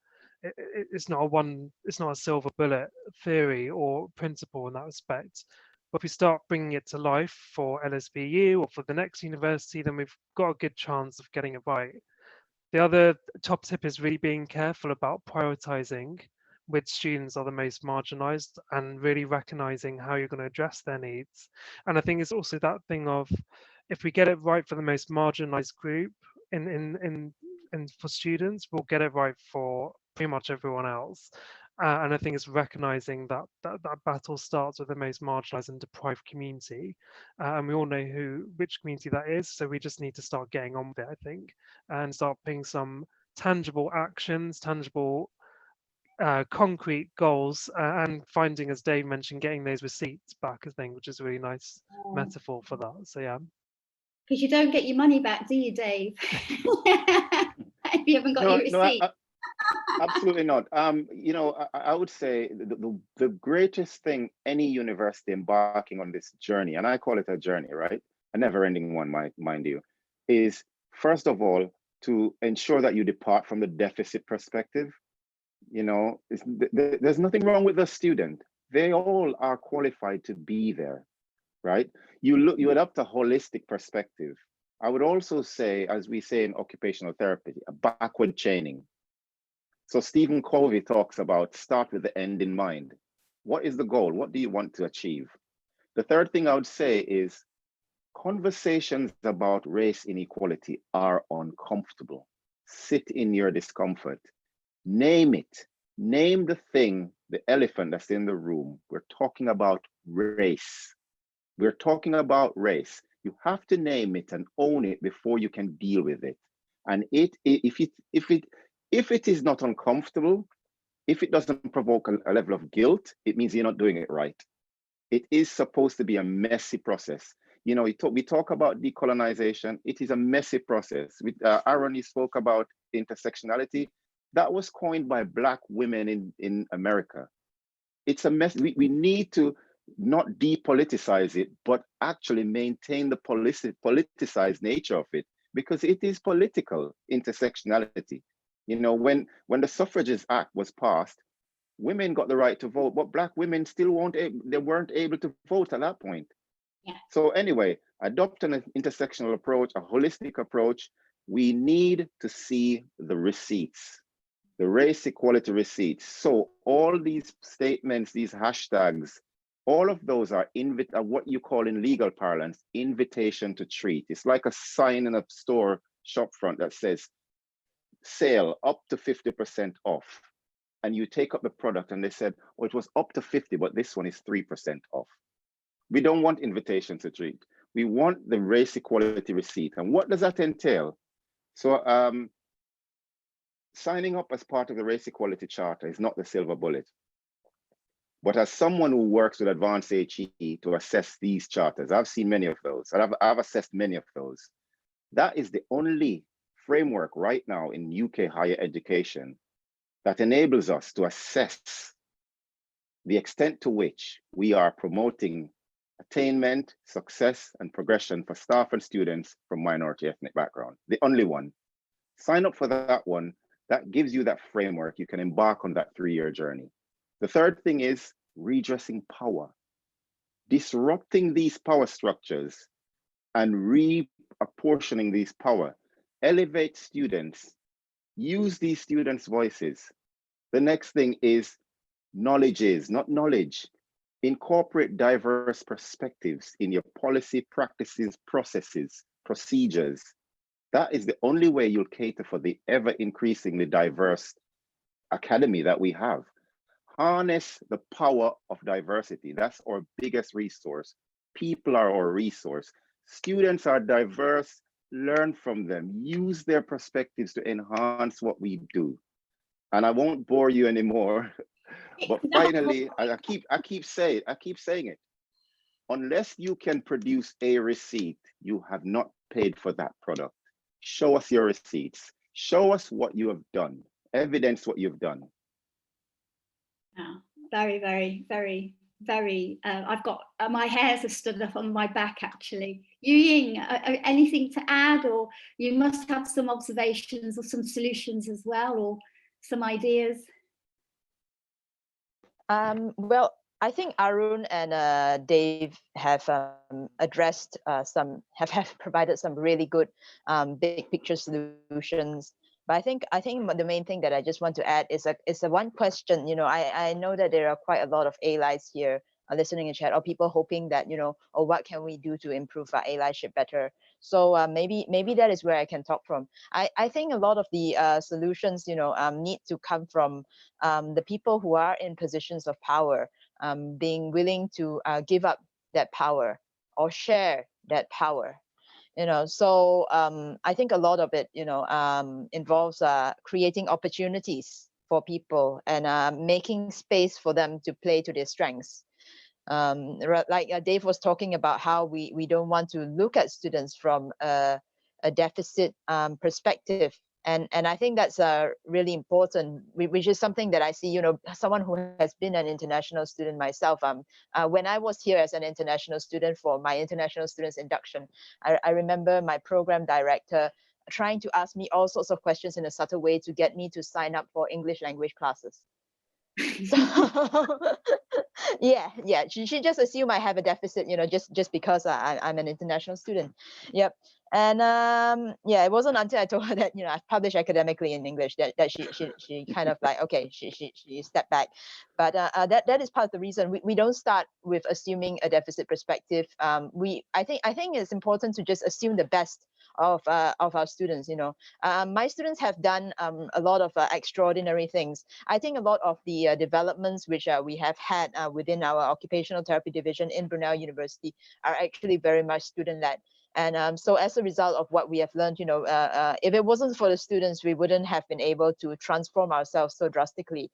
It's not a silver bullet theory or principle in that respect. But if we start bringing it to life for LSBU or for the next university, then we've got a good chance of getting it right. The other top tip is really being careful about prioritizing which students are the most marginalized and really recognizing how you're going to address their needs. And I think it's also that thing of, if we get it right for the most marginalized group in for students, we'll get it right for pretty much everyone else. And I think it's recognizing that battle starts with the most marginalized and deprived community. And we all know which community that is. So we just need to start getting on with it, I think, and start putting some tangible actions, tangible concrete goals, and finding, as Dave mentioned, getting those receipts back, I think, which is a really nice metaphor for that. So yeah. Because you don't get your money back, do you, Dave? If you haven't got your receipt. No, absolutely not. You know, I would say the greatest thing any university embarking on this journey, and I call it a journey, right? A never-ending one, mind you, is first of all to ensure that you depart from the deficit perspective. You know, there's nothing wrong with the student. They all are qualified to be there, right? You adopt a holistic perspective. I would also say, as we say in occupational therapy, a backward chaining. So Stephen Covey talks about start with the end in mind. What is the goal? What do you want to achieve? The third thing I would say is conversations about race inequality are uncomfortable. Sit in your discomfort. Name it. Name the thing, the elephant that's in the room. We're talking about race. We're talking about race. You have to name it and own it before you can deal with it. And if it is not uncomfortable, if it doesn't provoke a level of guilt, it means you're not doing it right. It is supposed to be a messy process. You know, we talk about decolonization. It is a messy process. Aaron, you spoke about intersectionality. That was coined by Black women in America. It's a mess. We need to not depoliticize it, but actually maintain the politicized nature of it, because it is political intersectionality. You know, when the Suffrages Act was passed, women got the right to vote, but Black women still weren't able to vote at that point. Yeah. So anyway, adopt an intersectional approach, a holistic approach. We need to see the receipts, the race equality receipts. So all these statements, these hashtags, all of those are what you call in legal parlance, invitation to treat. It's like a sign in a store shop front that says, sale up to 50% off. And you take up the product and they said, oh, it was up to 50, but this one is 3% off. We don't want invitation to treat. We want the race equality receipt. And what does that entail? So signing up as part of the race equality charter is not the silver bullet. But as someone who works with advanced HE to assess these charters, I've seen many of those, and I've assessed many of those. That is the only framework right now in UK higher education that enables us to assess the extent to which we are promoting attainment, success, and progression for staff and students from minority ethnic background. The only one. Sign up for that one. That gives you that framework. You can embark on that 3-year journey. The third thing is redressing power. Disrupting these power structures and reapportioning these power. Elevate students. Use these students' voices. The next thing is knowledges, not knowledge. Incorporate diverse perspectives in your policy, practices, processes, procedures. That is the only way you'll cater for the ever increasingly diverse academy that we have. Harness the power of diversity. That's our biggest resource. People are our resource. Students are diverse. Learn from them. Use their perspectives to enhance what we do. And I won't bore you anymore. But finally, I keep saying it. Unless you can produce a receipt, you have not paid for that product. Show us your receipts. Show us what you have done. Evidence what you've done. Oh, very, very, very, very. I've got my hairs have stood up on my back actually. Jou Yin, anything to add, or you must have some observations or some solutions as well, or some ideas? Well, I think Arun and Dave have addressed have provided some really good big picture solutions. But I think the main thing that I just want to add is a one question. I know that there are quite a lot of allies here listening in chat, or people hoping that or what can we do to improve our allyship better. So maybe that is where I can talk from. I think a lot of the solutions need to come from the people who are in positions of power, being willing to give up that power or share that power. So I think a lot of it involves creating opportunities for people and making space for them to play to their strengths. Like Dave was talking about how we don't want to look at students from a deficit perspective. And I think that's really important, which is something that I see, someone who has been an international student myself. When I was here as an international student for my international students induction, I remember my program director trying to ask me all sorts of questions in a subtle way to get me to sign up for English language classes. So yeah, she just assumed I have a deficit, just because I'm an international student. Yep. And it wasn't until I told her that I've published academically in English that she kind of like, okay, she stepped back. But that is part of the reason we don't start with assuming a deficit perspective. I think it's important to just assume the best of our students. My students have done a lot of extraordinary things. I think a lot of the developments which we have had within our occupational therapy division in Brunel University are actually very much student-led. And so as a result of what we have learned, if it wasn't for the students, we wouldn't have been able to transform ourselves so drastically.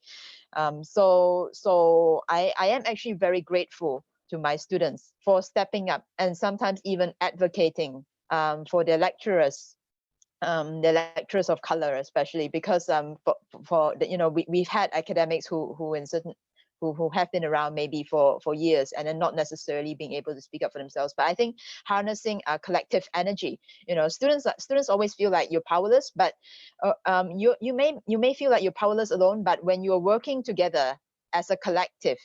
So I am actually very grateful to my students for stepping up and sometimes even advocating for their lecturers, of color, especially because we've had academics who have been around maybe for years and are not necessarily being able to speak up for themselves. But I think harnessing collective energy, students always feel like you're powerless, but you may feel like you're powerless alone, but when you're working together as a collective,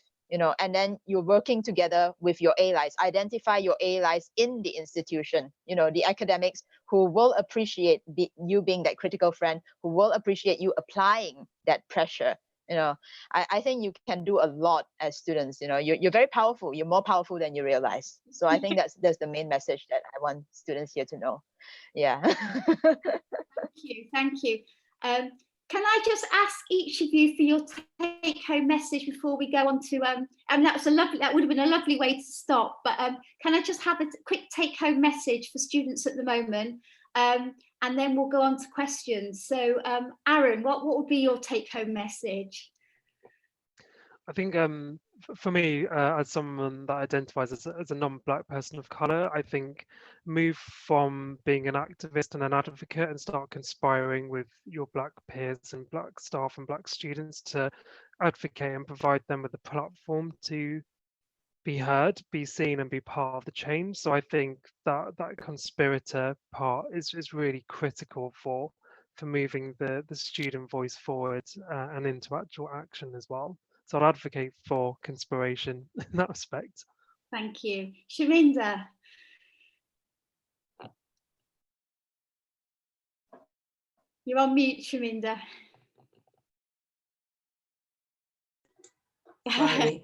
and then you're working together with your allies, identify your allies in the institution, the academics who will appreciate you being that critical friend, who will appreciate you applying that pressure. I think you can do a lot as students. You're very powerful. You're more powerful than you realize. So I think that's the main message that I want students here to know. Yeah. Thank you. Can I just ask each of you for your take-home message before we go on to and that would have been a lovely way to stop, but can I just have a quick take-home message for students at the moment, and then we'll go on to questions. So Arun, what would be your take-home message? I think for me, as someone that identifies as a non-Black person of colour, I think move from being an activist and an advocate and start conspiring with your Black peers and Black staff and Black students to advocate and provide them with a platform to be heard, be seen, and be part of the change. So I think that conspirator part is really critical for moving the student voice forward and into actual action as well. So I'll advocate for conspiration in that respect. Thank you. Shaminder. You're on mute, Shaminder. Sorry.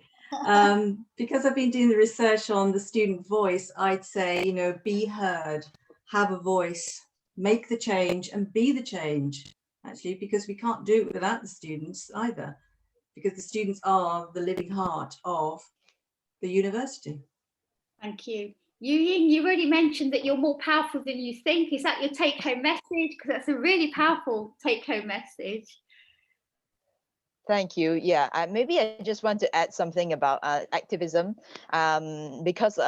Because I've been doing the research on the student voice, I'd say, be heard, have a voice, make the change and be the change, actually, because we can't do it without the students either, because the students are the living heart of the university. Thank you. Jou Yin, you already mentioned that you're more powerful than you think. Is that your take-home message? Because that's a really powerful take-home message. Thank you. Yeah, maybe I just want to add something about activism, because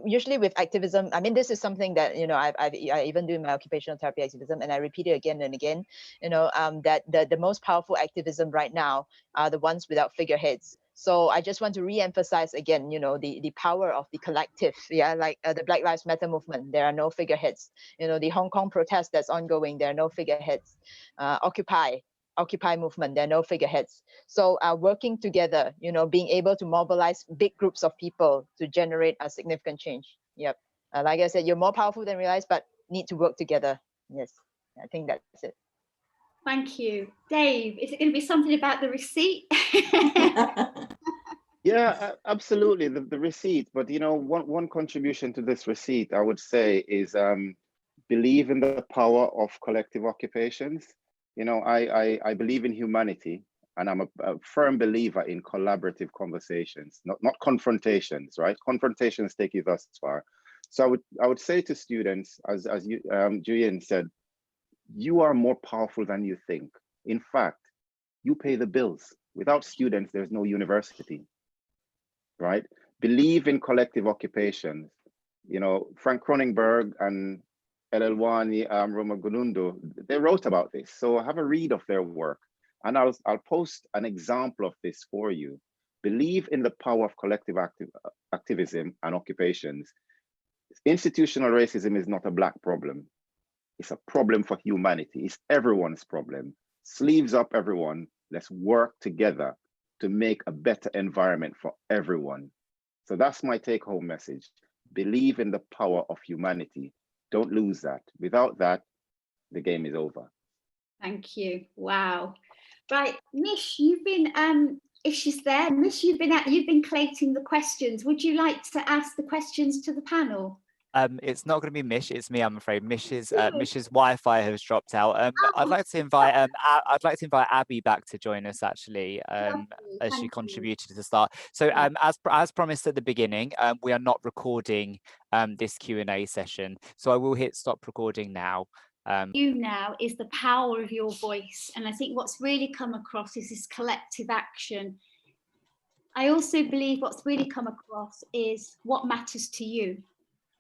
usually with activism, I mean, this is something that, you know, I even do in my occupational therapy activism, and I repeat it again and again, you know, that the most powerful activism right now are the ones without figureheads. So I just want to re-emphasize again, you know, the power of the collective. Yeah, like the Black Lives Matter movement, there are no figureheads. You know, the Hong Kong protest that's ongoing, there are no figureheads. Occupy movement, there are no figureheads. So working together, you know, being able to mobilize big groups of people to generate a significant change. Yep. Like I said, you're more powerful than realize, but need to work together. Yes, I think that's it. Thank you. Dave, is it going to be something about the receipt? Yeah, absolutely, the receipt. But you know, one contribution to this receipt, I would say, is believe in the power of collective occupations. You know, I believe in humanity, and I'm a firm believer in collaborative conversations, not confrontations, right? Confrontations take you thus far. So I would say to students, as you, Jou Yin said, you are more powerful than you think. In fact, you pay the bills. Without students, there's no university, right? Believe in collective occupations. You know, Frank Kronenberg and Elelwani Romagulundo, they wrote about this. So have a read of their work, and I'll post an example of this for you. Believe in the power of collective activism and occupations. Institutional racism is not a Black problem. It's a problem for humanity. It's everyone's problem. Sleeves up, everyone. Let's work together to make a better environment for everyone. So that's my take-home message. Believe in the power of humanity. Don't lose that. Without that, the game is over. Thank you. Wow. Right, Mish, you've been if she's there, Mish, you've been collating the questions. Would you like to ask the questions to the panel? It's not going to be Mish, it's me, I'm afraid. Mish's Wi-Fi has dropped out. I'd like to invite Abby back to join us, actually, as she contributed to the start. So as promised at the beginning, we are not recording this Q&A session. So I will hit stop recording now. You now is the power of your voice. And I think what's really come across is this collective action. I also believe what's really come across is what matters to you.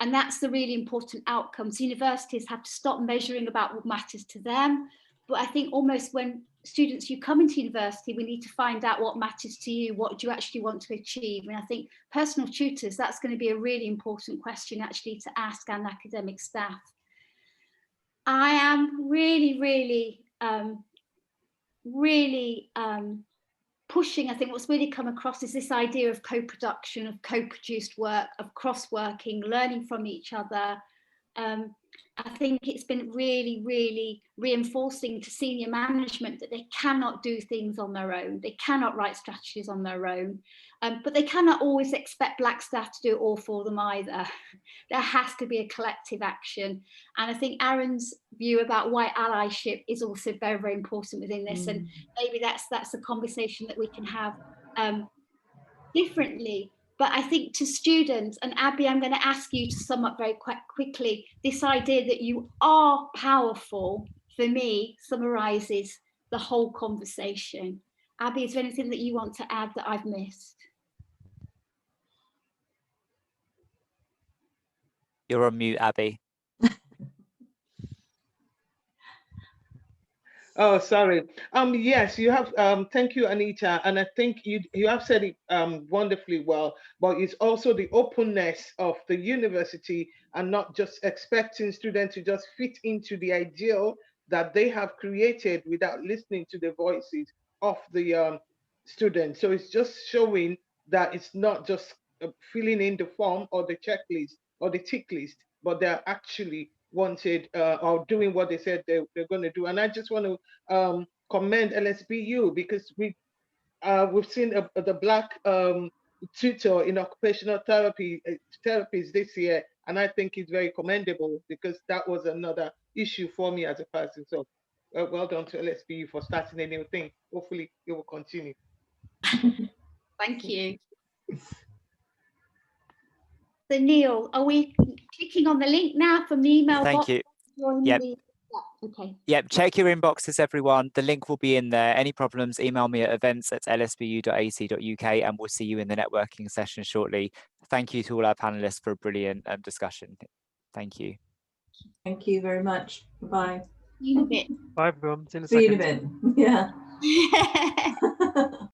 And that's the really important outcome. So universities have to stop measuring about what matters to them. But I think almost when students, you come into university, we need to find out what matters to you. What do you actually want to achieve? And I think personal tutors, that's going to be a really important question actually to ask an academic staff. I am really pushing, I think what's really come across is this idea of co-production, of co-produced work, of cross-working, learning from each other. I think it's been really reinforcing to senior management that they cannot do things on their own. They cannot write strategies on their own, but they cannot always expect Black staff to do it all for them either. There has to be a collective action. And I think Aaron's view about white allyship is also very important within this. And maybe that's a conversation that we can have differently. But I think to students, and Abby, I'm going to ask you to sum up very quickly, this idea that you are powerful, for me, summarizes the whole conversation. Abby, is there anything that you want to add that I've missed? You're on mute, Abby. Oh, sorry. Yes, you have. Thank you, Anita. And I think you have said it wonderfully well. But it's also the openness of the university and not just expecting students to just fit into the ideal that they have created without listening to the voices of the students. So it's just showing that it's not just filling in the form or the checklist or the tick list, but they're actually wanted or doing what they said they're going to do. And I just want to commend LSBU because we've seen the Black tutor in occupational therapy therapies this year, and I think it's very commendable because that was another issue for me as a person. So well done to LSBU for starting a new thing. Hopefully it will continue. Thank you. So Neil, are we clicking on the link now from the email box? Thank you. Yep. Okay. Yep, check your inboxes, everyone. The link will be in there. Any problems, email me at events@lsbu.ac.uk, and we'll see you in the networking session shortly. Thank you to all our panelists for a brilliant discussion. Thank you. Thank you very much. Bye-bye. See you in a bit. Bye, everyone. See you in a See you second. in a bit. Yeah.